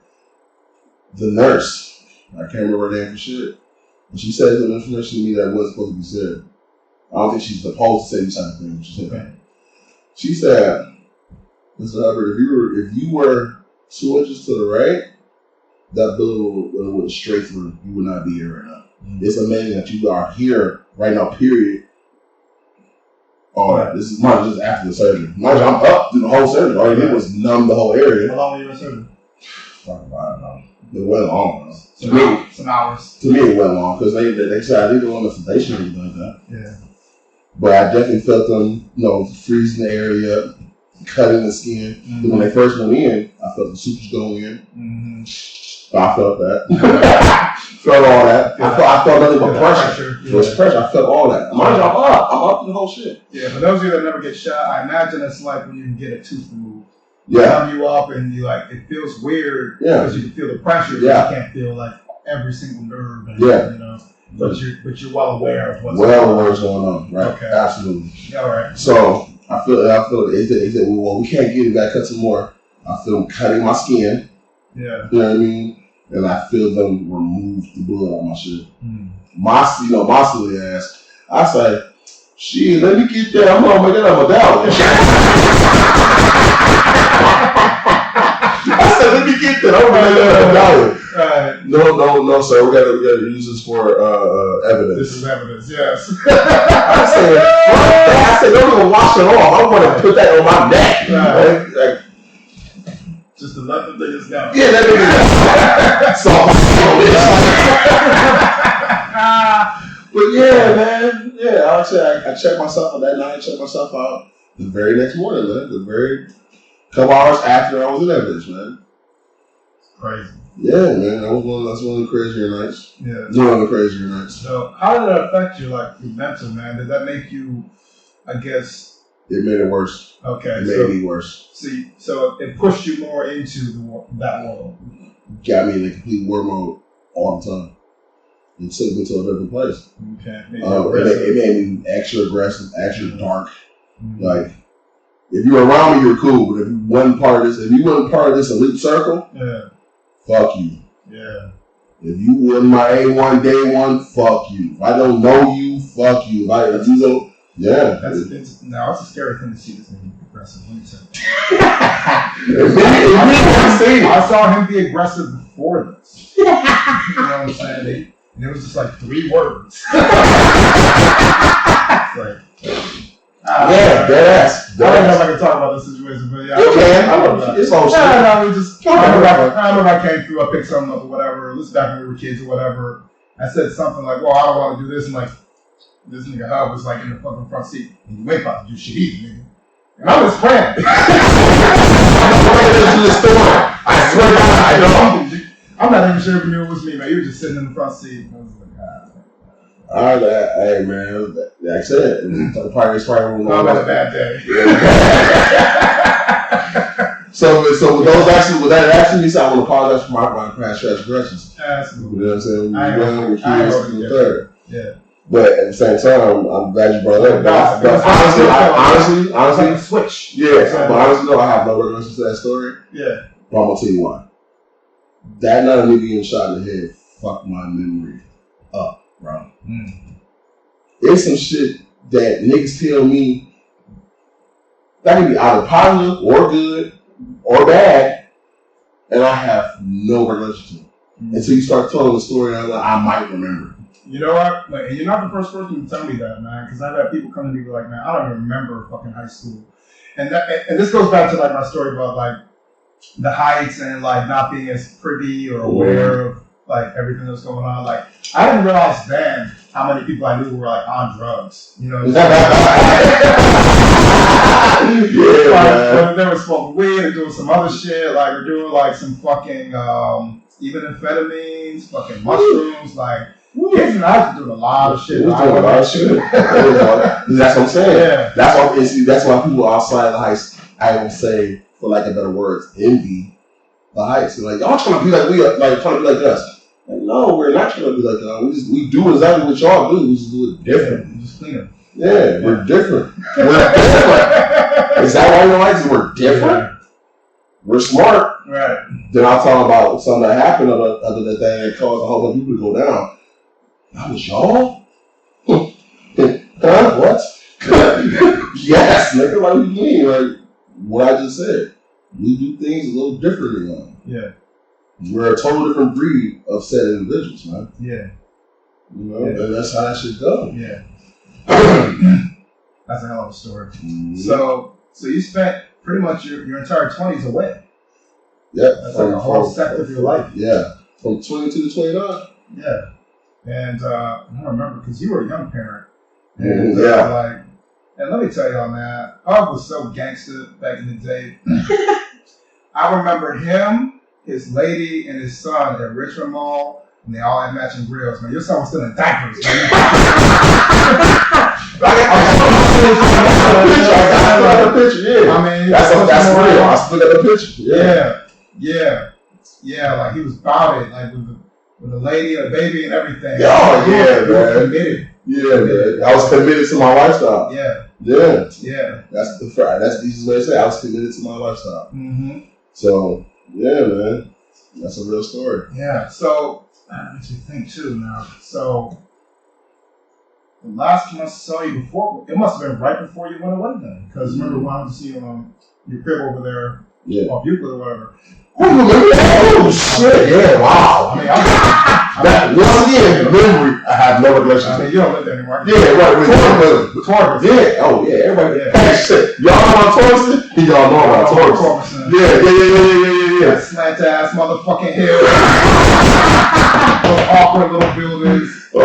The nurse, I can't remember her name for shit, but she said some information to me that wasn't supposed to be said. I don't think she's supposed to say this type of thing. But she said, okay. She said, Mr. Hubbard, if you were 2 inches to the right, that bullet would have went straight through. You would not be here right now. Mm-hmm. It's amazing that you are here right now, period. Oh, right. This is not just after the surgery. Mind you, I'm up through the whole surgery. All you did was numb the whole area. How long were you in surgery? I don't know. It went long. some hours. To me, it went long because they said I didn't want the sedation or anything like that. Yeah. But I definitely felt them, freezing the area up, cutting the skin. Mm-hmm. When they first went in, I felt the supers go in. Mm-hmm. I felt that. Felt all that. I felt nothing but pressure. It was pressure. I felt all that. Mind you, I'm up to the whole shit. Yeah, for those of you that never get shot, I imagine it's like when you get a tooth removed. Yeah. You up and you it feels weird because you can feel the pressure, but you can't feel every single nerve. And, but you're well aware of what's going on. Right. Okay. Absolutely. All right. So I feel they said, well, we can't get it back, cut some more. I feel them cutting my skin. Yeah. You know what I mean? And I feel them remove the blood out of my shit. My silly ass. I say, shit, let me get that. I'm gonna make that a medallion. I said, let me get that. I'm gonna make that a medallion. Right. No, sir. We gotta use this for evidence. This is evidence, yes. I said, don't even wash it off. I want to put that on my neck. Right. Just to let them think it's down. Yeah, let me But yeah, man. Yeah, I checked myself out that night. I checked myself out the very next morning, man. The very couple hours after I was in that bitch, man. Crazy. Yeah, man. That's one of the crazier nights. Yeah. One of the crazier nights. So, how did it affect you, your mental, man? Did that make you, I guess... It made it worse. Okay. It made me worse. So it pushed you more into that world. Got me in a complete war mode all the time. It took me to a different place. Okay. It made me extra aggressive, extra dark. Mm-hmm. If you were around me, you were cool. But if you wasn't part of this elite circle, fuck you. Yeah. If you wasn't my A1 day one, fuck you. If I don't know you, fuck you. If you don't. Yeah. It's a scary thing to see this nigga be aggressive. Let me tell you. I saw him be aggressive before this. You know what I'm saying? And it was just 3 words. Dead ass. I don't know if I can talk about this situation, but yeah. You can. It's all shit. I remember I came through, I picked something up or whatever. This is back when we were kids or whatever. I said something like, well, I don't want to do this. And this nigga Hub was in the fucking front seat. And you ain't about to do shit either, nigga. And I'm his friend. I swear to God, I know. I'm not even sure if you knew it was me, man. You were just sitting in the front seat. And I was like, hey, man. Like I said, the party's probably I'm having a bad day. So with that actually means I want to apologize for my past transgressions. Absolutely. You know what I'm saying? We're kids in the third. Yeah. But at the same time, I'm glad you brought it up. But honestly, switch. Yeah, but honestly, though, I have no reference to that story. Yeah. But I'm gonna tell you why. That night of me getting shot in the head fucked my memory up, bro. It's some shit that niggas tell me that can be either positive or good or bad, and I have no recollection to it. Until you start telling the story, I might remember. You know what? And you're not the first person to tell me that, man. Because I've had people come to me like, man, I don't even remember fucking high school. And this goes back to my story about the heights and not being as privy or aware of everything that's going on. I didn't realize then how many people I knew were on drugs. You know, they were smoking weed and doing some other shit. We're doing some fucking even amphetamines, fucking mushrooms, kids and I was doing a lot of shit. That's what I'm saying. Yeah. That's why people outside the heights, I don't say, for lack of better words, envy the heights. They're y'all trying to be like we are, trying to be like us. No, we're not trying to be like y'all. We do exactly what y'all do. We just do it different. Yeah, just cleaner. Yeah, we're different. We're different. Is that why you like it? We're different. Yeah. We're smart. Right. Then I'll talk about something that happened other than that caused a whole bunch of people to go down. That was y'all? Huh? What? Yes, nigga. What do you mean? What I just said. We do things a little differently now. Yeah. We're a total different breed of set individuals, man. Yeah. You know, and that's how that should go. Yeah. That's a hell of a story. Mm-hmm. So you spent pretty much your entire 20s away. Yep. That's a whole sector of your life. Yeah. From 22 to 29? Yeah. And I remember, because you were a young parent. And and let me tell y'all, man, Hug was so gangster back in the day. I remember him, his lady, and his son at Richmond Mall, and they all had matching grills, man. Your son was still in diapers, man. I got a picture, yeah. I mean, that's real. I split up a picture. Yeah, like he was about it, like with a lady and a baby and everything. Oh, yeah, man. Man. Committed. Yeah, man. I was committed to my lifestyle. Yeah. That's the easiest way to say it. I was committed to my lifestyle. Mm-hmm. So, yeah, man. That's a real story. Yeah. So, that makes me think too now. So, the last time I saw you before, it must have been right before you went away then. Because remember when I went to see you on your crib over there, off Euclid or whatever. Oh, you remember that? Oh, shit. Yeah, wow. I mean, once again, memory, I have no recollection. I mean, you don't live there anymore. Yeah, right. Torgerson. Yeah. Oh, yeah. Everybody. Yeah. Hey, shit. Y'all know about Torgerson? Y'all know about Torgerson. Yeah. That slant ass motherfucking hill. Those awkward little buildings. Oh,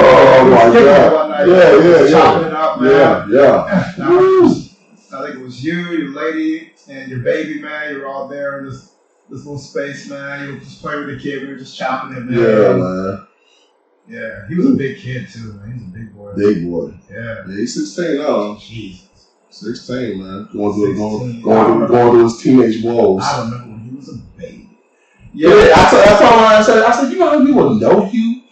my God. Yeah. Chopping it up, man. Yeah. I think it was you, your lady, and your baby, man. You were all there in this little space, man. You were just playing with the kid. We were just chopping it, man. Yeah, man. Yeah, he was a big kid, too, man. He was a big boy. Big boy. Yeah. He's 16 now. Jesus. 16, man. Going through his teenage woes. I remember when he was a baby. Yeah, I told him, I said, you know how many people know you?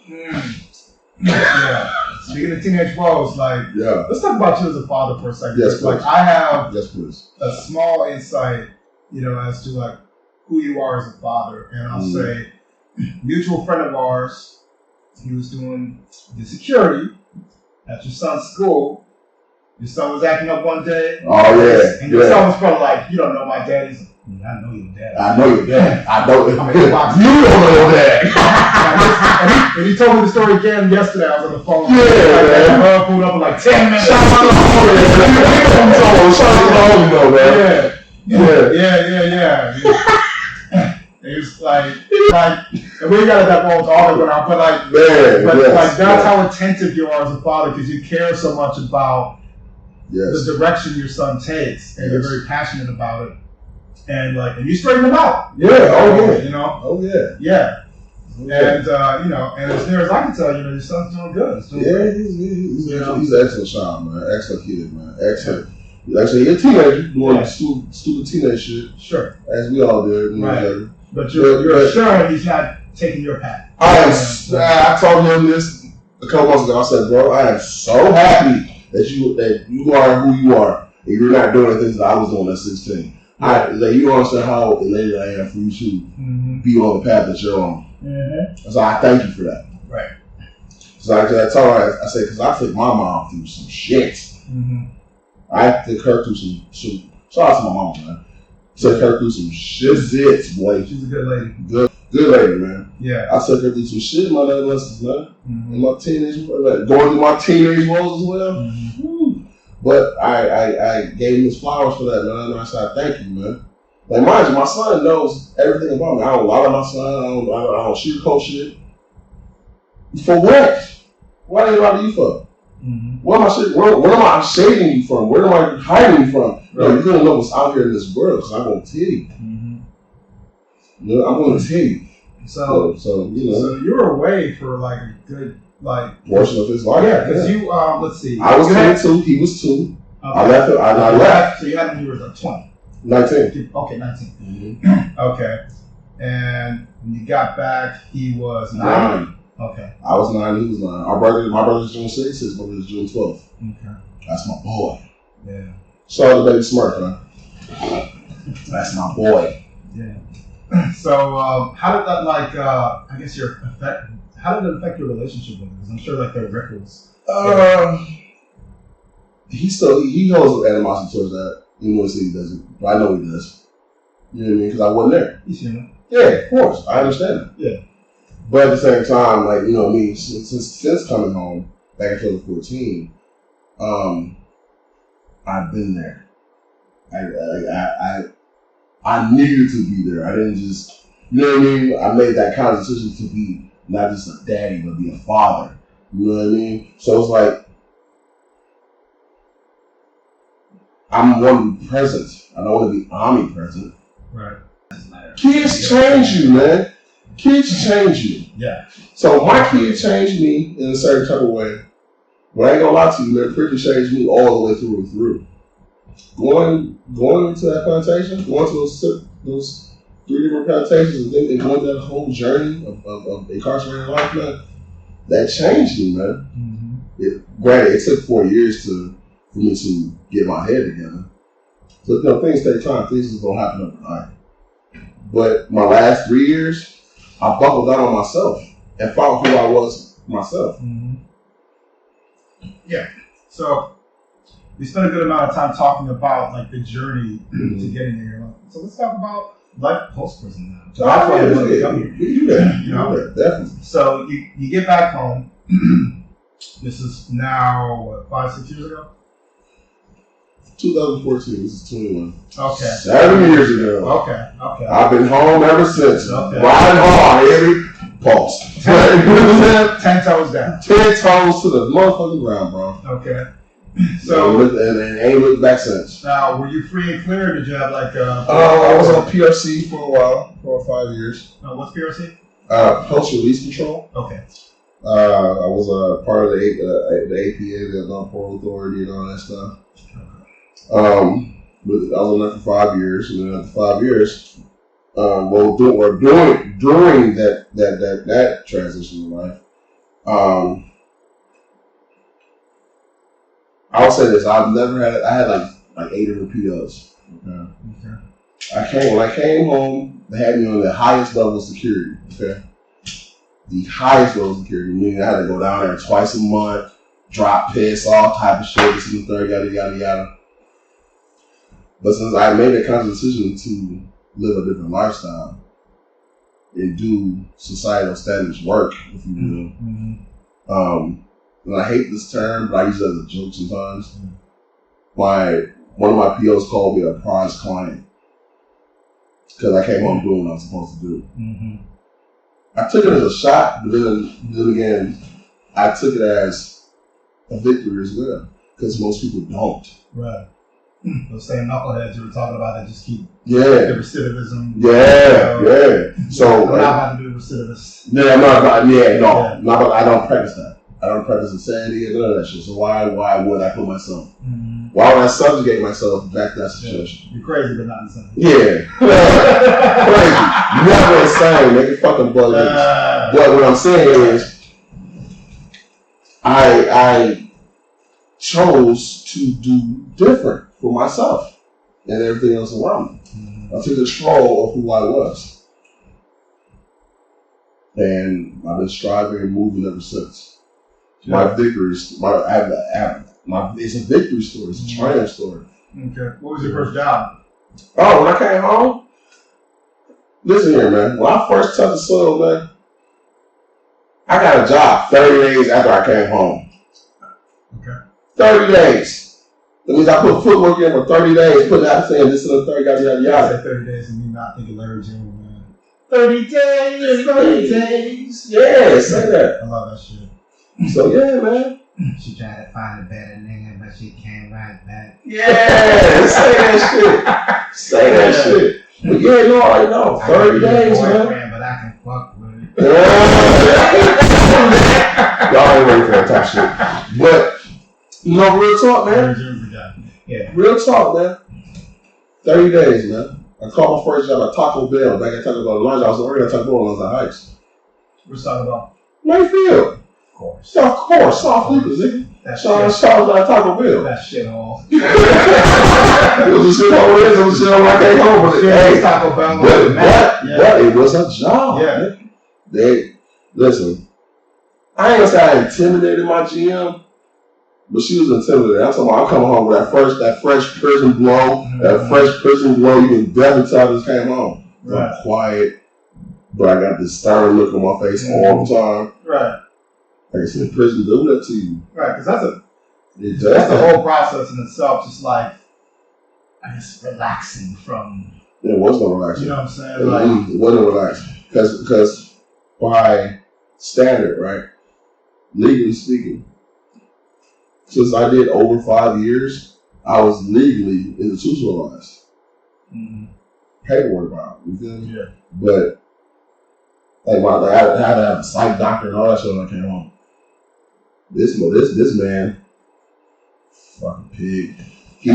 Yeah. Speaking of teenage woes, let's talk about you as a father for a second. Yes, please. I have a small insight, as to who you are as a father, and I'll say, mutual friend of ours, he was doing the security at your son's school. Your son was acting up one day. Oh yeah, and your son was probably you don't know my dad. He's like, I know your dad. I know your dad. I know you don't know your dad. and he told me the story again yesterday. I was on the phone. Yeah, man. Pulled up in 10 minutes. Shout out to the man. Yeah. He was and we got that moment all going on, but that's how attentive you are as a father, because you care so much about the direction your son takes, and you're very passionate about it, and you straighten him out. Yeah. Oh yeah. Yeah. And and as near as I can tell, your son's doing good. He's an excellent child, man. Excellent kid, man. Excellent. Actually, he's a teenager doing stupid teenage shit. Sure. As we all did. Right. But you're assuring he's not taking your path. I told him this a couple months ago. I said, bro, I am so happy that you are who you are, and you're not doing the things that I was doing at 16. You don't understand how elated I am for you to be on the path that you're on. Mm-hmm. So I thank you for that. Right. So I told her, I said, because I took my mom through some shit. Mm-hmm. I took her through some shout out to my mom, man. Took her through some shit, boy. She's a good lady. Good lady, man. Yeah. I took her through some shit in my adolescence, man. Mm-hmm. In my teenage, going through my teenage roles as well. Mm-hmm. But I gave him his flowers for that, man. And I said, thank you, man. Mind you, my son knows everything about me. I don't lie to my son. I don't sugarcoat shit. For what? What did I lie to you for? Mm-hmm. What am I shading you from? Where am I hiding you from? Right. You're going to know what's out here in this world, because I'm going to tell you. Mm-hmm. I'm going to tell you. So So you were away for a good portion of his life. Yeah, because you let's see. I was 22. He was 2. Okay. I left. I left. So you had him when you were 20. 19. Okay, 19. Mm-hmm. Okay, and when you got back, he was 9. Okay. I was 9, he was 9. My brother's June 6th, his brother's June 12th. Okay. That's my boy. Yeah. Shout out to Baby Smurf, man. That's my boy. Yeah. So, how did that how did it affect your relationship with him? Because I'm sure there are ripples. He holds animosity towards that. Even when he doesn't, but I know he does. You know what I mean? Because I wasn't there. You seen it? Yeah, of course. I understand that. Yeah. But at the same time, me, since coming home back in 2014, I've been there. I needed to be there. I didn't just You know what I mean? I made that kind of decision to be not just a daddy, but be a father. You know what I mean? So it's like, I want to be present. I don't want to be omnipresent. Right. Kids change you, man. Kids change you. Yeah. So my kids changed me in a certain type of way. But I ain't gonna lie to you, man. Pretty changed me all the way through and through. Going into that plantation, going to those 3 different plantations, and going through that whole journey of incarcerated life, man, that changed me, man. Mm-hmm. Granted, it took 4 years for me to get my head together. So things take time. Things just don't happen overnight. But my last 3 years, I buckled down on myself and found who I was myself. Mm-hmm. Yeah. So we spent a good amount of time talking about like the journey to getting here. So let's talk about life post prison now. So that's why I wanted to come here. You do that. You know, definitely. So you get back home. This is now 5-6 years ago. 2014. This is 21. Okay. 7 years ago. Okay. I've been home ever since. Okay. Riding hard every pulse. 10 toes down. 10 toes to the motherfucking ground, bro. Okay. So and ain't looked back since. Now, were you free and clear? Or did you have like I was on PRC for a while, 4 or 5 years. What's PRC? Post release control. Okay. I was part of the APA, the Non-Parole Authority, and all that stuff. But I was on that for 5 years, and then after 5 years, during that transition in life, I'll say this: I had like 8 different POs. Okay. When I came home, they had me on the highest level of security. Okay. The highest level of security, meaning I had to go down there twice a month, drop piss, all type of shit, this and the third, yada yada yada. But since I made a conscious decision to live a different lifestyle and do societal standards work, if you will, and I hate this term, but I use it as a joke sometimes. One of my POs called me a prize client because I came home doing what I was supposed to do. Mm-hmm. I took it as a shot, but then again, I took it as a victory as well because most people don't. Right. Those same knuckleheads you were talking about that just keep the recidivism. Yeah. So I'm not about to do recidivist. Yeah, I'm not about. Yeah, no, not about. I don't practice that. I don't practice insanity and none of that shit. So why would I put myself? Mm-hmm. Why would I subjugate myself back to that situation? You're crazy, but not insane. Yeah, crazy. Never insane. Make it fucking bullets. But what I'm saying is, I chose to do different for myself and everything else around me. Mm-hmm. I took control of who I was, and I've been striving and moving ever since. My victories, it's a victory story. It's a triumph story. Okay. What was your first job? Oh, when I came home? Listen here, man. When I first touched the soil, man, I got a job 30 days after I came home. Okay. 30 days. That means I put footwork in for 30 days, put that saying this and the 30, yada, yada. I said 30 days and me not thinking Larry June, man. 30 days, 30 days. Yeah, say that. I love that shit. So yeah, man. She tried to find a better nigga, but she came right back. Yeah, say that shit. Say that shit. But yeah, no, I know. 30 days, man. But I can fuck with it. Y'all ain't ready for that type shit. But, real talk, man. Yeah. Real talk, man. 30 days, man. I caught my first job at Taco Bell. Back at Taco Bell Lunch. I was working at Taco Bell on the Heights. What's talking about? Mayfield. Of course. Yeah, of course. Soft flippers, nigga. Shout out Taco Bell. That shit all. It was a shit hole. It was a shit hole when I came home. But hey, Taco Bell. But it was a job. Yeah. Listen, I ain't gonna say I intimidated my GM, but she was intimidated. I'm talking about I'm coming home with that fresh prison glow. Mm-hmm. That fresh prison glow. You can definitely tell I just came home. Right. I'm quiet, but I got this stern look on my face all the time. Right. Like I said, prison do that to you. Right, because that's the whole process in itself, just like, I guess, relaxing from It was no relaxing. You know what I'm saying? It wasn't relaxing. Because by standard, right? Legally speaking, since I did over 5 years, I was legally institutionalized. Mm-hmm. Paperwork about it, you feel me? Yeah. But like I had to have a psych doctor and all that shit when I came home. This man, fucking pig. He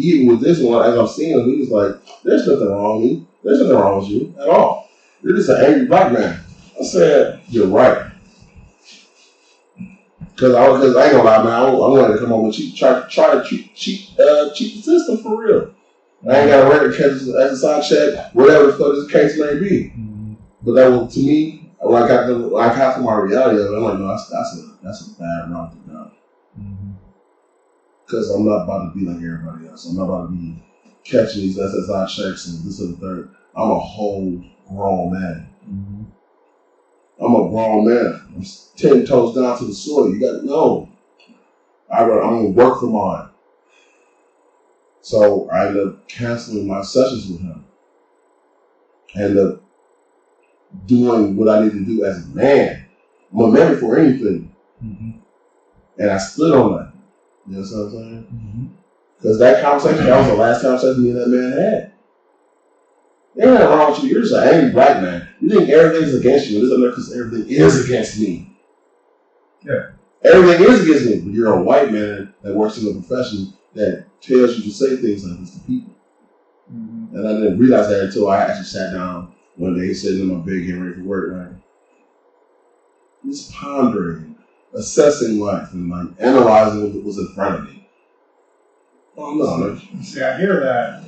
hit me with this one as I'm seeing him. He was like, "There's nothing wrong with me. There's nothing wrong with you at all. You're just an angry black man." I said, "You're right." Because I ain't gonna lie, man. I wanted to come home and try to cheat the system for real. I ain't got a record as a side check, whatever the fuck this case may be. Mm-hmm. But that was, to me, when I got to my reality of it, I'm like, no, that's a bad route to go. Because I'm not about to be like everybody else. I'm not about to be catching these SSI checks and this and the third. I'm a whole grown man. Mm-hmm. I'm a grown man. I'm 10 toes down to the soil. You got to know. I'm going to work for mine. So I ended up canceling my sessions with him. I ended up doing what I need to do as a man. I'm a man before anything. Mm-hmm. And I stood on that. You know what I'm saying? Because that conversation, that was the last conversation me and that man had. There ain't nothing wrong with you. You're just an angry black man. You think everything's against you. It isn't because everything is against me. Yeah. Everything is against me. But you're a white man that works in a profession that tells you to say things like this to people. Mm-hmm. And I didn't realize that until I actually sat down one day sitting in my bed getting ready for work, right? Just pondering, assessing life, and like analyzing what was in front of me. Oh no. See, I hear that,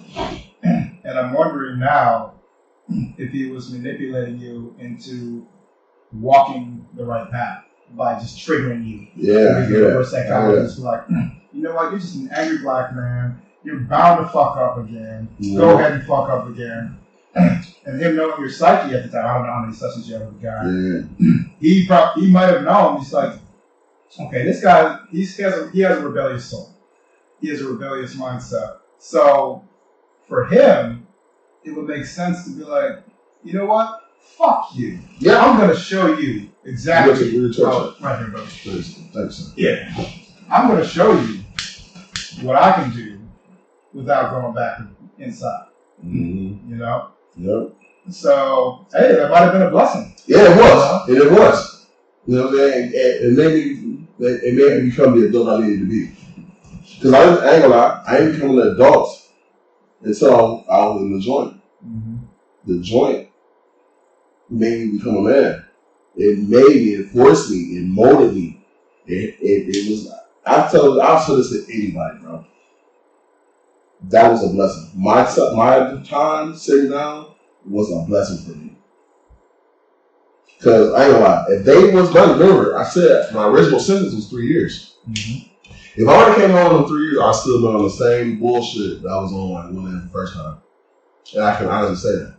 and I'm wondering now if he was manipulating you into walking the right path by just triggering you. Yeah, yeah. Psychologist like, you know what? You're just an angry black man. You're bound to fuck up again. Yeah. Go ahead and fuck up again. And him knowing your psyche at the time, I don't know how many sessions you have with the guy. Yeah. He might have known. He's like, okay, this guy, he has a rebellious soul. He has a rebellious mindset. So for him, it would make sense to be like, you know what? Fuck you. Yeah, I'm gonna show you exactly. Right here, brother. Thanks. Yeah, I'm gonna show you what I can do without going back inside. Mm-hmm. You know. Yep. So hey, that might have been a blessing. Yeah, it was. And it was. You know what I'm saying? It made me become the adult I needed to be. Because I ain't gonna lie, I ain't becoming an adult until I was in the joint. Mm-hmm. The joint made me become a man. It made me, it forced me, it molded me. It was, I'll tell this to anybody, bro. That was a blessing. My time sitting down was a blessing for me. Because I ain't gonna lie, if they was done, remember, I said my original sentence was 3 years. Mm-hmm. If I already came home in 3 years, I'd still been on the same bullshit that I was on when I went in the first time. And I can honestly say that.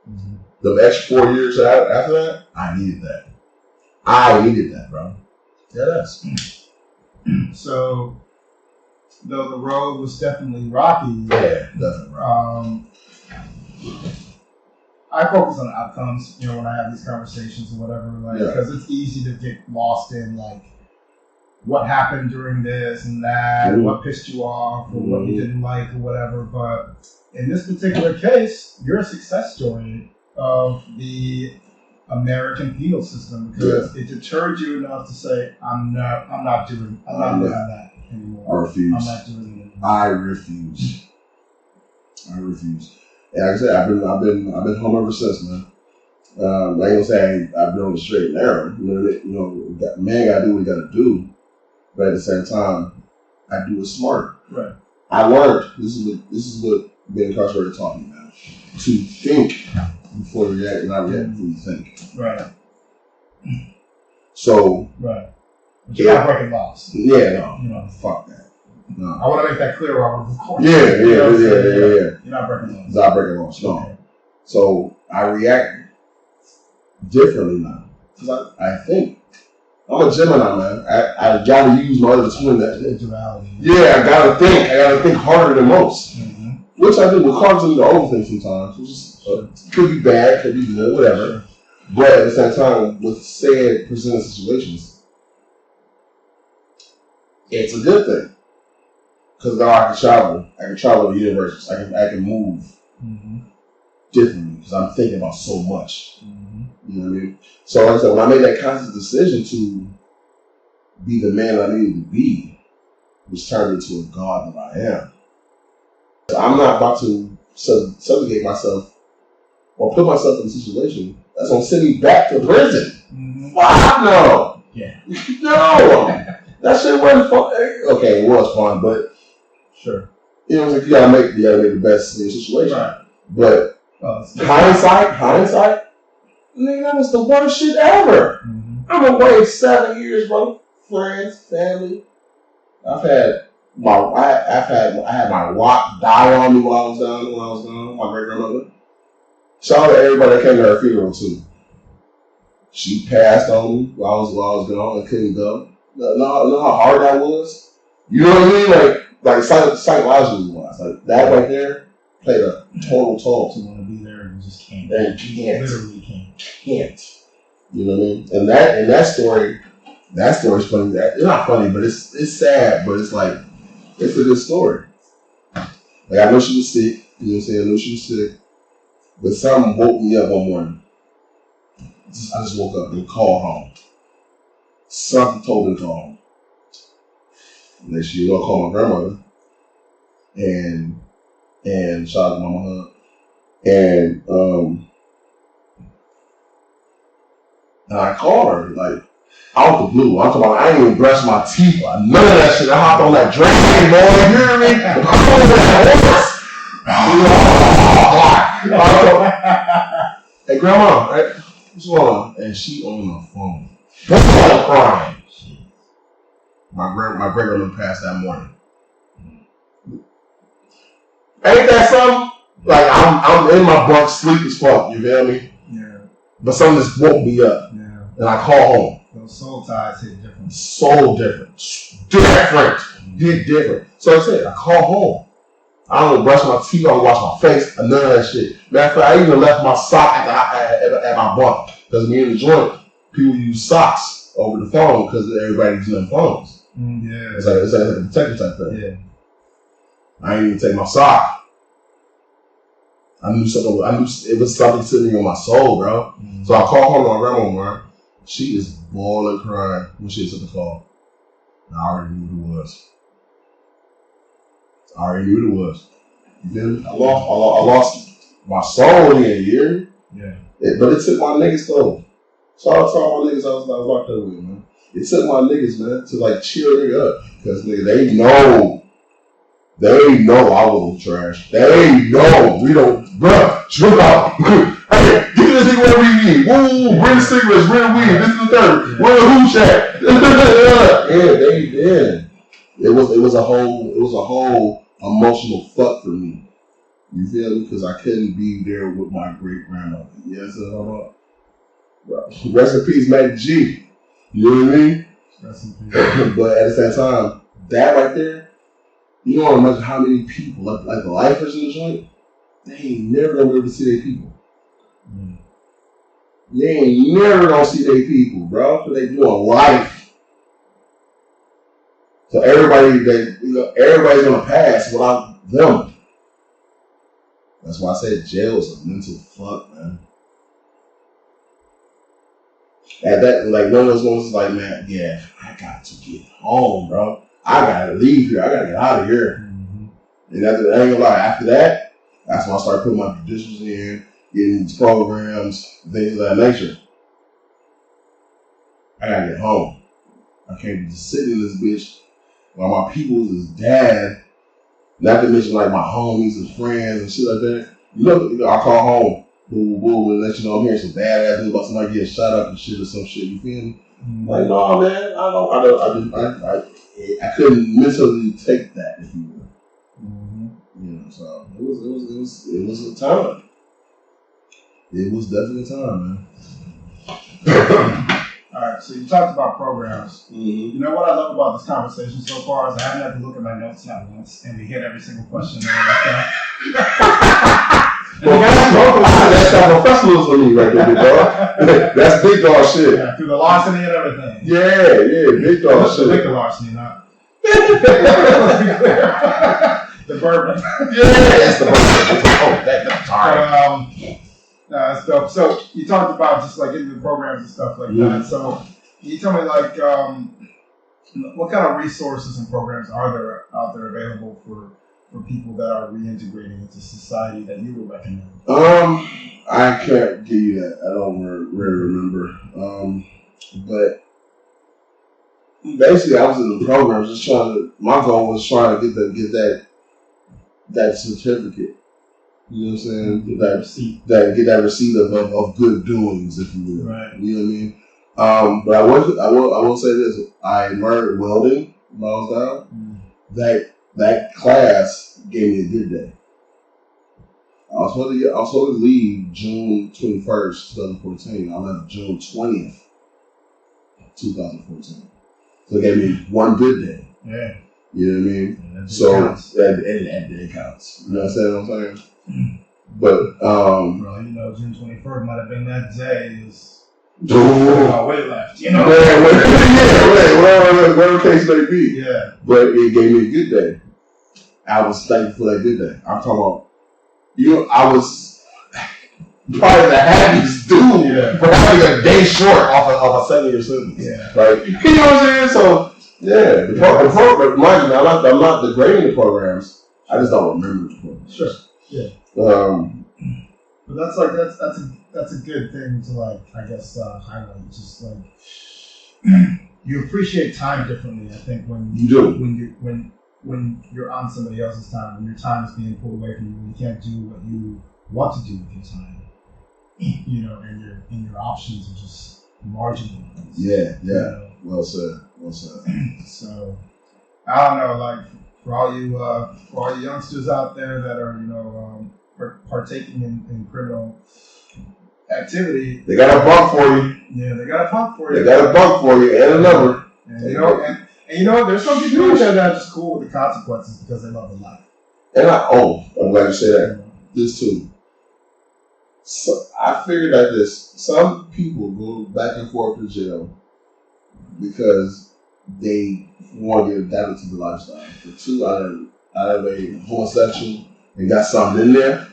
Mm-hmm. The extra 4 years after that, I needed that. I needed that, bro. Yeah, that's. So, though the road was definitely rocky. Yeah, definitely rocky. I focus on outcomes, you know, when I have these conversations or whatever, like, because it's easy to get lost in, like, what happened during this and that, and what pissed you off, or what you didn't like, or whatever. But in this particular case, you're a success story of the American penal system because it deterred you enough to say, I'm not doing that anymore. I refuse. I'm not doing it anymore. I refuse. And like I said, I've been home ever since, man. I ain't gonna say I've been on the straight and narrow. You know, man gotta do what he gotta do. But at the same time, I do it smart. Right. I learned this is what being incarcerated taught me, man. To think before you react, not react before you think. Right. So. Right. But you're not breaking laws. Yeah, no. You know, fuck that. No. I want to make that clear while we're recording. Yeah. You're not breaking laws. Not breaking laws. No. Okay. So I react differently now because I think. I'm a Gemini, man. I gotta use my other twin. That duality. Yeah, I gotta think. I gotta think harder than most. Mm-hmm. Which I think will cause them to overthink sometimes. Could be bad, could be good, whatever. Sure. But at the same time, with said presented situations, it's a good thing. Because now I can travel. I can travel to universities. I can move differently because I'm thinking about so much. You know what I mean? So like I said, when I made that conscious decision to be the man I needed to be, which turned into a God that I am. I'm not about to subjugate myself or put myself in a situation that's gonna send me back to prison. Fuck no! Yeah. No! That shit wasn't fun. Okay, it was fun, but sure. You know, you gotta make the best of your situation. Right. But hindsight, nigga, that was the worst shit ever. I'm away 7 years, bro. Friends, family. I had my rock die on me while I was gone. My great grandmother. Shout out to everybody that came to her funeral too. She passed on me while I was gone and couldn't go. Know how hard that was? You know what I mean? Like psychologically wise. Like that right there played a total toll. To want to be there and just can't. And can't. Literally can't. You know what I mean? And that story's funny. It's not funny, but it's sad, but it's like it's a good story. Like I know she was sick, you know what I'm saying? I know she was sick. But something woke me up one morning. I just woke up and called home. Something told me to call home. And then she call my grandmother. And shout out to Mama Hug. And I called her, like, out the blue. I'm talking about, I ain't even brushed my teeth. None of that shit. I hopped on that drain, boy. You hear me? I'm on that horse. Hey, Grandma, right? What's going on? And she on the phone. Crying. My great grandmother passed that morning. Ain't that something? Like, I'm in my bunk, sleep as fuck. You feel me? Yeah. But something just woke me up. Yeah. And I call home. Those soul ties hit different. So different. Hit different. So I said, I call home. I don't brush my teeth, I don't wash my face, none of that shit. Matter of fact, I even left my sock at my bunk. Because me in the joint, people use socks over the phone because everybody's using phones. Yeah. It's like a protection type thing. Yeah. I didn't even take my sock. I knew it was something sitting on my soul, bro. So I called home to my grandma, man. She is bawling, crying when she took the call. And I already knew who it was. You feel me? I lost my soul in a year. Yeah. But it took my niggas though. Shout out to all my niggas I was locked up with, man. It took my niggas, man, to like cheer a nigga up. Because nigga, they know I was trash. They know we don't, bruh, chill out. Hey, give this nigga whatever you need. Woo, bring cigarettes, bring weed, this is the third. Where the who chat? Yeah, they did. It was a whole emotional fuck for me. You feel me? Because I couldn't be there with my great grandmother. Yes, rest in peace, Mac G. You know what I mean? Rest in peace. But at the same time, that right there, you don't imagine how many people, like the lifers in the joint, they ain't never gonna be able to see their people. They ain't never gonna see their people, bro. Because they doing life. So everybody's gonna pass without them. That's why I said jail is a mental fuck, man. At that, like one of those moments, like, man, yeah, I got to get home, bro. I gotta leave here. I gotta get out of here. And I ain't gonna lie, after that, that's when I started putting my traditions in, getting these programs, things of that nature. I gotta get home. I can't be just sitting in this bitch while my peoples is dad, not to mention like my homies and friends and shit like that. You know, I call home, and let you know I'm hearing some bad ass news about somebody getting shot up and shit or some shit. You feel me? Like, no, man, I couldn't mentally take that, if you will. You know, so it was a time. It was definitely a time, man. All right, so you talked about programs. You know what I love about this conversation so far is I haven't had to look at my notes not once, and we hit every single question and all that stuff. That's how professionals for me right there, big dog. That's big dog shit. Yeah, through the larceny and everything. Yeah, big dog shit. Liquor larceny, not. The bourbon. Yeah, it's the bourbon. Sorry. That's dope. So you talked about just like into the programs and stuff like that. So can you tell me like what kind of resources and programs are there out there available for people that are reintegrating into society that you would recommend? I can't give you that. I don't really remember. But basically, I was in the program just my goal was trying to get that certificate. You know what I'm saying? Get that receipt of good doings, if you will. Right. You know what I mean? But I will say this: I learned welding when I was down. That class gave me a good day. I was supposed to leave June 21st, 2014. I left June 20th, 2014. So it gave me one good day. Yeah. You know what I mean? Yeah, so counts. and it counts. You know what I'm saying? But well, June 21st might have been that day. Way left, whatever case may be. Yeah. But it gave me a good day. I was thankful for that good day. I'm talking about, I was probably the happiest dude for having a day short off of a 7-year sentence. Yeah. Like, you know what I'm saying? So, yeah, the program, mind you, I'm not degrading the programs. I just don't remember the programs. Sure. Yeah. But that's a good thing to highlight. Just like you appreciate time differently. I think when you do when you're on somebody else's time, when your time is being pulled away from you, when you can't do what you want to do with your time, and your options are just marginal. Yeah. Well said. So I don't know, like for all you youngsters out there that are partaking in criminal activity, they got a bump for you. Yeah, they got a bump for you. They got a bump for you and a number. And there's some people out there that are just cool with the consequences because they love the life. And I'm glad you said that. This too. So I figured out this. Some people go back and forth to jail because they want to get adapted to the lifestyle. For two, out of a homosexual and got something in there,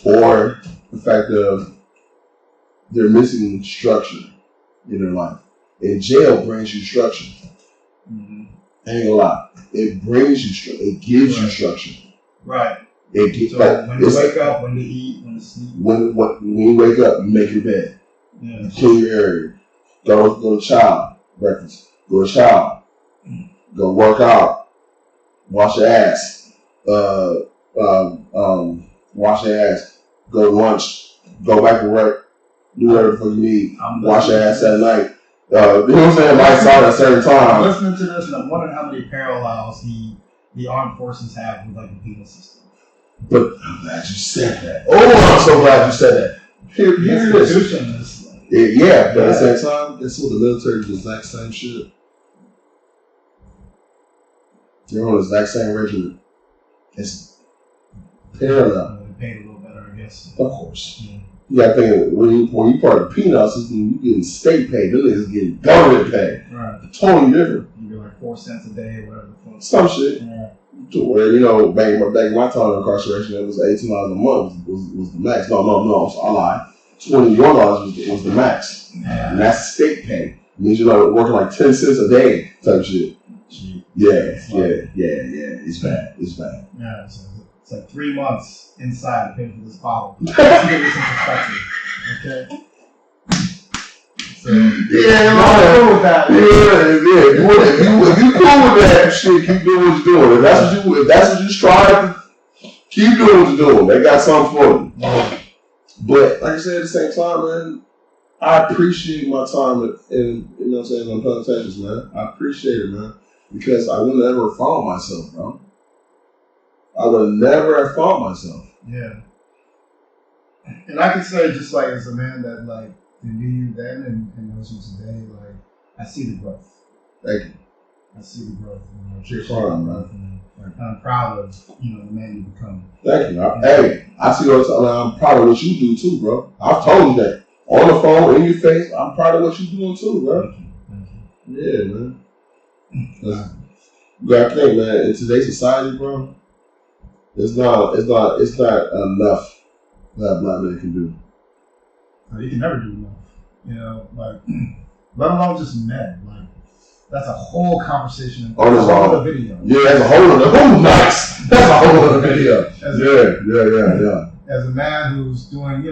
or the fact of they're missing structure in their life. And jail brings you structure. I ain't gonna lie. It brings you structure. It gives you structure. Right. It gives, when you wake up, when you eat, when you sleep. When you wake up, you make your bed. Yeah. Clean your area. Go to child breakfast. Go to child. Go work out. Wash your ass. Wash your ass. Go to lunch. Go back to work. Do whatever the fuck you need. Wash your ass at night. You know what I'm saying? Lights out at a certain time. I'm listening to this and I'm wondering how many parallels the armed forces have with like the penal system. But I'm glad you said that. Oh, I'm so glad you said that. Here it is. Yeah, but at the same time, that's what the military does the exact same shit. They're on the exact same regiment. It's parallel. They paid a little better, I guess. Of course. Yeah. You gotta think, when you part of the penal system, you getting state pay. Them niggas getting government pay. Right. Totally different. You get like 4 cents a day or whatever. Some shit. Yeah. To where, back in my time of incarceration, it was $18 a month was the max. No, I lied. $21 was the max. Yeah. And that's state pay. It means you're working like 10 cents a day type shit. Yeah. It's bad. Yeah, it's like 3 months inside to pay for this bottle. Let's give you some perspective. Okay? So, I'm cool with that. If you cool with that shit, keep doing what you're doing. If that's what you strive, keep doing what you're doing. They got something for you. Yeah. But like I said, at the same time, man, I appreciate my time in on plantations, man. I appreciate it, man. Because I would never have found myself, bro. I would never have found myself. Yeah. And I can say, just like as a man that knew you then and knows you today, I see the growth. Thank you. I see the growth. You're fine, man. And I'm proud of the man you become. Thank you. Hey, I see what I'm proud of what you do too, bro. I've told you that on the phone, in your face. I'm proud of what you're doing too, bro. Thank you. Yeah, man. You gotta think, man. In today's society, bro, it's not enough that black men can do. You can never do enough. Let alone just men. That's a whole conversation. On a whole other video. Yeah, that's a whole other. Oh, nice. That's a whole other video. Yeah. As a man who's doing,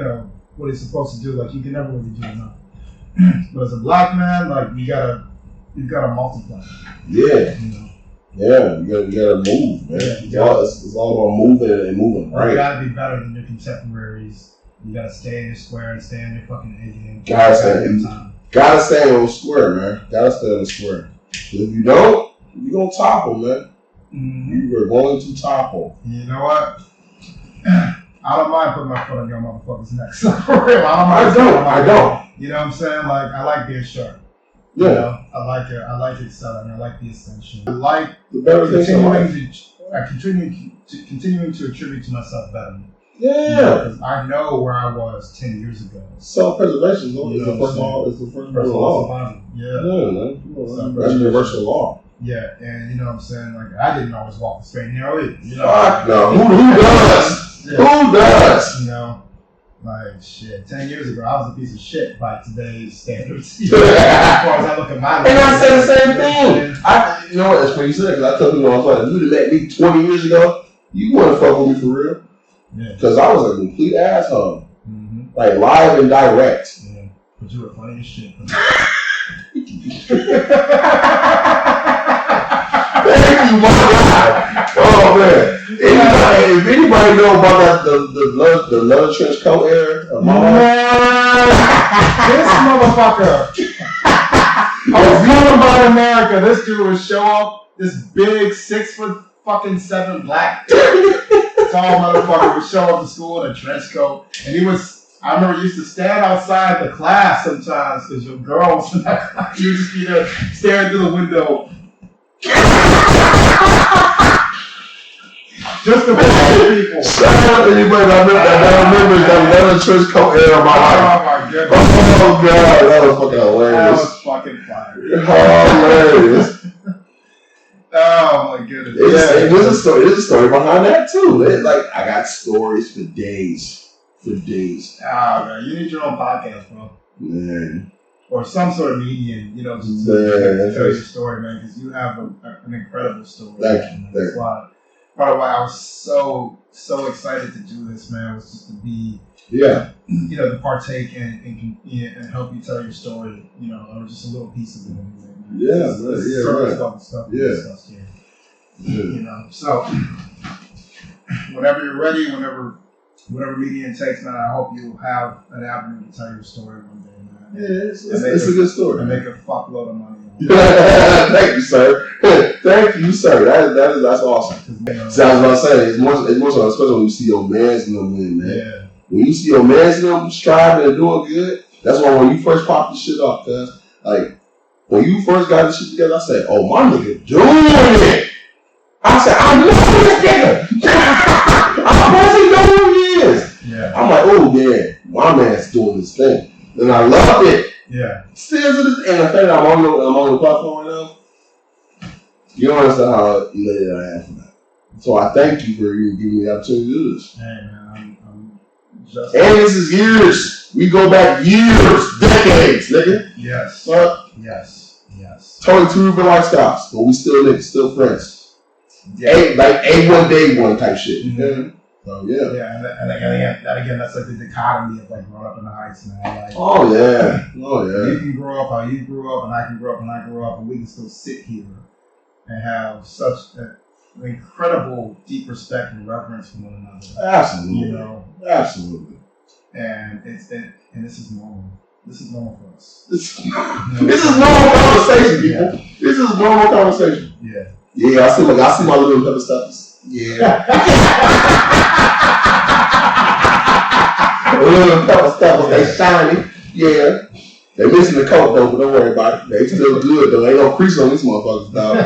what he's supposed to do, you can never really do enough. But as a black man, you gotta multiply. Yeah. Yeah, you gotta move, man. It's all about moving and moving right. You gotta be better than your contemporaries. You gotta stay in your square and stay in your fucking A game. Gotta stay on the square, man. Gotta stay on the square. If you don't, you're gonna topple, man. Mm-hmm. You are going to topple. You know what? I don't mind putting my foot on your motherfucker's neck. So for real, I don't. You know what I'm saying? I like being sharp. Yeah. I like excelling. I like the ascension. I like the better continuing to attribute to myself betterment. Yeah. Because I know where I was 10 years ago. Self-preservation is the first law. Yeah, man. That's universal law. Yeah, and you know what I'm saying? I didn't always walk the straight and narrow either. Fuck no. Who does? Yeah. Who does? Shit. 10 years ago, I was a piece of shit by today's standards. As far as I look at my life. And I said the same thing. You know what? That's what you said. Because I told you, if you would have met me 20 years ago, you wouldn't fuck with me for real. Yeah. Because I was a complete asshole. Mm-hmm. Live and direct. Yeah. But you were funny as shit. Thank you, my God. Oh, man. If anybody know about the love trench coat era of my life? This motherfucker. I was talking about America. This dude would show up, this big 6'7" black tall motherfucker would show up to school in a trench coat, and I remember used to stand outside the class sometimes because your girl was in that class. You would just be there staring through the window. Just to watch people. Shout out to anybody that remembers that leather trench coat era of my life. Oh my goodness. Oh God, that was fucking hilarious. That was fucking fire. Hilarious. Oh my goodness. There's a story behind that too. I got stories for days. Oh man, you need your own podcast, bro. Man. Or some sort of medium, just to tell your story, man, because you have an incredible story. Thank you. That's why part of why I was so excited to do this, man, was just to be, to partake and help you tell your story, or just a little piece of it anyway. Stuff discussed here. So whenever you're ready, whatever medium it takes, man, I hope you have an avenue to tell your story one day, man. Yeah, it's a good story. And make a fuckload of money. Thank you, sir. That's awesome. So I was about to say, it's more so, especially when you see your mans in them win, man. Yeah. When you see your mans in them striving and doing good, that's why when you first popped this shit off, cuz when you first got this shit together, I said, oh, my nigga doing it. I said, I know this nigga. I'm supposed to know who he is. Yeah. I'm like, oh yeah, my man's doing this thing. And I loved it. Yeah. Still to this, and the fact that I'm on the platform right now, you don't understand how elated I am for that. So I thank you for even giving me the opportunity to do this. Hey man, I'm just. And this is years. We go back years, decades, nigga. Yes. Yes. Totally two different lifestyles, but we still niggas, still friends. Yeah. A1 day one type shit. Mm-hmm. So yeah. Yeah, and again, that's the dichotomy of growing up in the heights, man. Oh yeah. You can grow up how you grew up, and I can grow up and I grew up, and we can still sit here and have such an incredible deep respect and reverence for one another. Absolutely. Absolutely. And this is normal. This is normal for us. This is normal conversation, people. This is normal conversation. Yeah. Yeah, I see my little pepper steppers. Yeah. Little pepper steppers, they shiny. Yeah. They missing the coat though, but don't worry about it. They still good though. Ain't no crease on these motherfuckers, dog.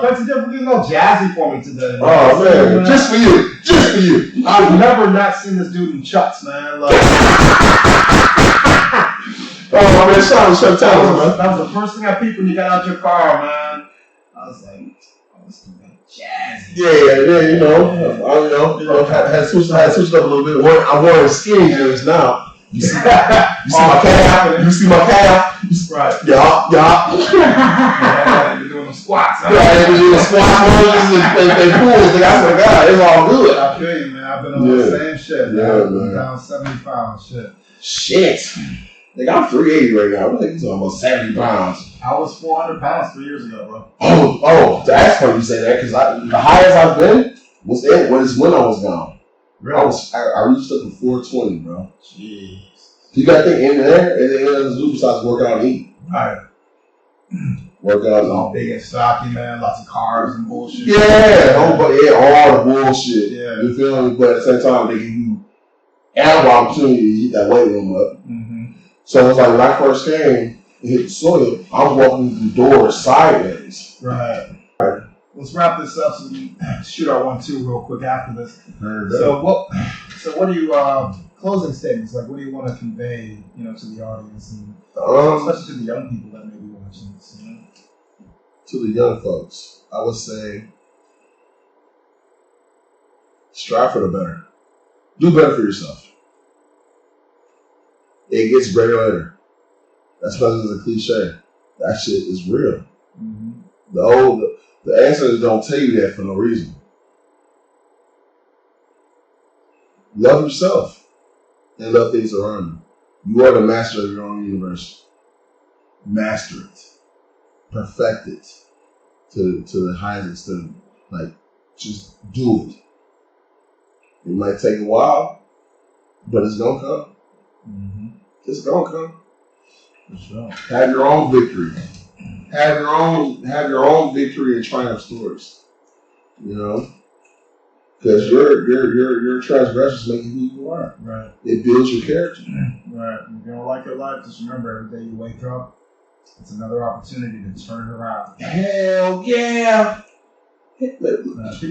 That's definitely a little jazzy for me today. Man. Oh man, just for you, just for you. I've never not seen this dude in chucks, man. Like, oh man, shout out to Sympathy, man. That was the first thing I peeped when you got out your car, man. I was like, oh, this dude got jazzy. Yeah, you know, had switched up a little bit. I'm wearing skinny jeans now. You see my calf? You see my calf? Right. Yeah. You're doing the squats. Yeah, they're doing the squats, they pulls. Like, I swear to God, it's all good. I feel you, man. I've been on the same shit. Yeah, I'm man. down 70 pounds. Shit. Like, I'm 380 right now. I'm like, he's almost 70 pounds. I was 400 pounds 3 years ago, bro. Oh, that's funny you say that, because the highest I've been was when I was gone. Really? I reached up to 420, bro. Jeez. You got to think in there, and then the zoo besides work out and eat. Right. Work out and all big and stocky, man. Lots of carbs and bullshit. Yeah, all the bullshit. Yeah. You feel me? But at the same time, they give you ample opportunity to heat that weight room up. Mm-hmm. So it's like when I first came and hit the soil, I'm walking through the door sideways. Right. Let's wrap this up so we can shoot our 1-2 real quick after this. So what do you closing statements, like what do you want to convey, to the audience and especially to the young people that may be watching this, To the young folks, I would say strive for the better. Do better for yourself. It gets better later. That's why this is a cliche. That shit is real. Mm-hmm. The answers don't tell you that for no reason. Love yourself and love things around you. You are the master of your own universe. Master it. Perfect it to the highest extent. Like, just do it. It might take a while, but it's gonna come. Mm-hmm. It's gonna come. For sure. Have your own victory. Have your own victory and triumph stories. Because your transgressions make you who you are. Right. It builds your character. Right. If you don't like your life, just remember every day you wake up, it's another opportunity to turn it around. Hell yeah. People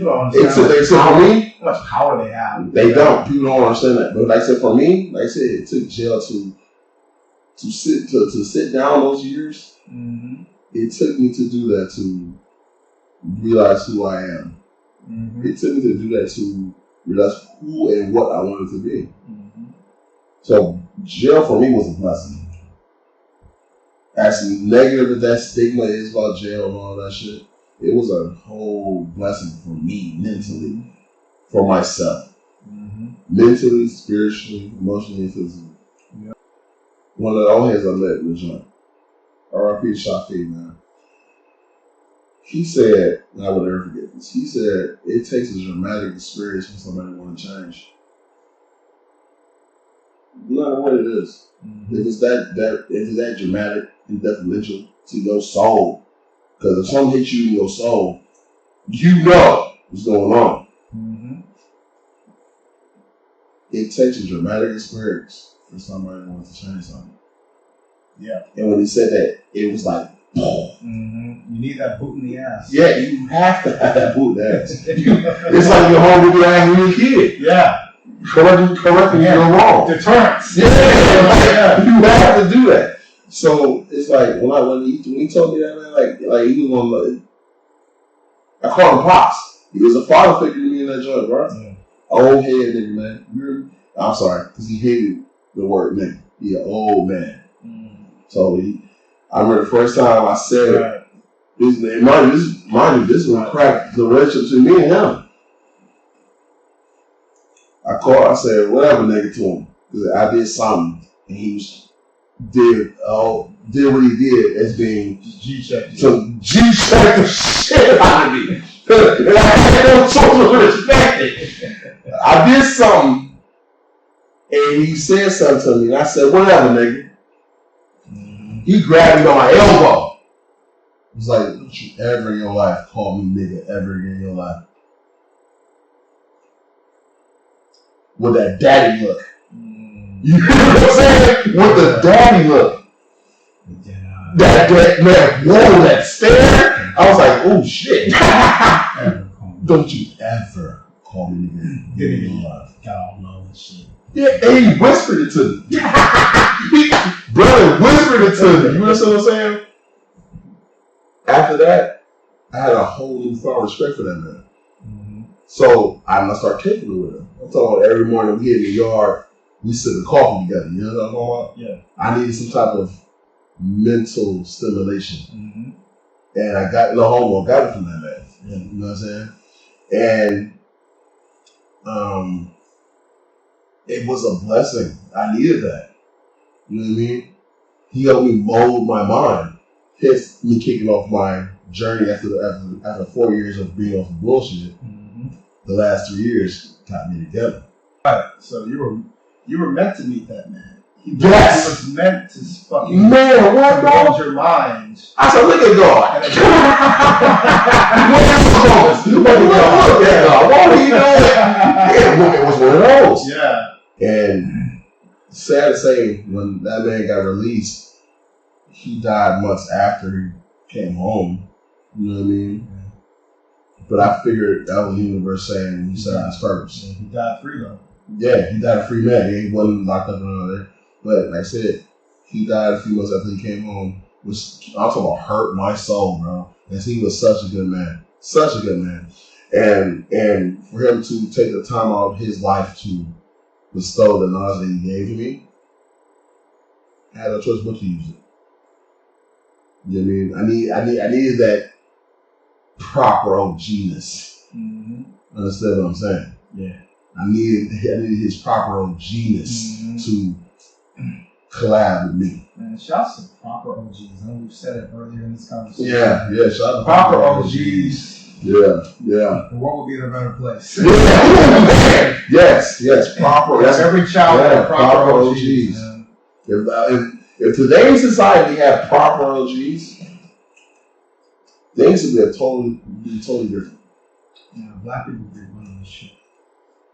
don't understand for me, how much power they have. They don't. People don't understand that. But like I said, for me, it took jail to sit down those years. Mm-hmm. It took me to do that to realize who I am. Mm-hmm. It took me to do that to realize who and what I wanted to be. Mm-hmm. So jail for me was a blessing. As negative as that stigma is about jail and all that shit, it was a whole blessing for me mentally, for myself. Mm-hmm. Mentally, spiritually, emotionally, and physically. Yep. One of the old heads I met in the joint. R.I.P. Shafi, man. He said, and I will never forget this, he said, it takes a dramatic experience for somebody to want to change. No matter what it is. Mm-hmm. If it's that dramatic and detrimental to your soul, because if something hits you in your soul, you know what's going on. Mm-hmm. It takes a dramatic experience for somebody to want to change something. Yeah. And when he said that, it was like, mm-hmm. You need that boot in the ass. Yeah, you have to have that boot in the ass. It's like your home with your ass when you're a kid. Yeah. Correcting you're wrong. Deterrence. Yeah. You have to do that. So it's like when he told me that, man, like he was on. I called him Pops. He was a father figure to me in that joint, bro. Yeah. Old head nigga, man. I'm sorry, because he hated the word nigga. He an old man. Mm. So I remember the first time I said, right. Mind you, this one cracked the relationship between me and him. I said, whatever nigga to him. Because I did something, and he did what he did as being G-check. So G-check the shit out of me. And I had no choice but to respect it. I did something, and he said something to me, and I said, whatever nigga. Mm-hmm. He grabbed me on my elbow. He was like, don't you ever in your life call me nigga ever again in your life. With that daddy look. You know what I'm saying? With the daddy look. That man, whoa, that stare. I was like, oh shit. Don't you ever call me again. Got all low and shit. Yeah, and he whispered it to me. Brother whispered it to me. You understand what I'm saying? After that, I had a whole new found respect for that man. Mm-hmm. So I must start kicking it with him. I'm talking about every morning we hit in the yard, we sit and coffee together. You know what I'm talking about? Yeah. I needed some type of mental stimulation. Mm-hmm. And I got the homo, got it from that man. Yeah. You know what I'm saying? And it was a blessing. I needed that. You know what I mean? He helped me mold my mind. Hence me kicking off my journey after 4 years of being off of bullshit. Mm-hmm. The last 3 years got me together. Right. So you were meant to meet that man. He was meant to fucking mold your mind. I said, look at God. Look at God. What are you doing? It was one of those. Yeah. And sad to say, when that man got released, he died months after he came home. You know what I mean? Yeah. But I figured that was the universe saying he served his purpose. Yeah, he died free though. Yeah, he died a free man. He wasn't locked up and all that. But like I said, he died a few months after he came home, which I'm talking about hurt my soul, bro. Because he was such a good man. Such a good man. And for him to take the time out of his life to bestow the knowledge that he gave to me, I had no choice but to use it. You know what I mean? I needed that proper OG-ness. Mm-hmm. Understand what I'm saying? Yeah. I needed his proper OG-ness to collab with me. Man, shouts to proper OGs. I know we've said it earlier in this conversation. Yeah, shout out to proper OGs. Yeah. The world would be in a better place. Yes, proper. Every child had proper OGs. If today's society had proper OGs, things would be totally different. Yeah, black people would be running this shit.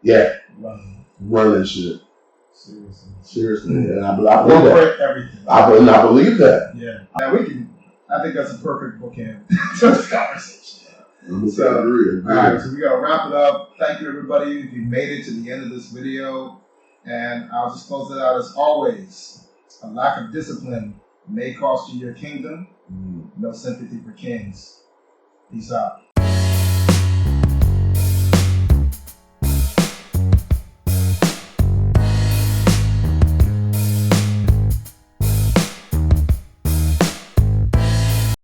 Yeah, running shit. Seriously, and I believe that. Everything. I believe that. Yeah. Now I think that's a perfect bookend to this conversation. I agree. All right, so we gotta wrap it up. Thank you, everybody, if you made it to the end of this video. And I'll just close it out as always. A lack of discipline may cost you your kingdom. No sympathy for kings. Peace out.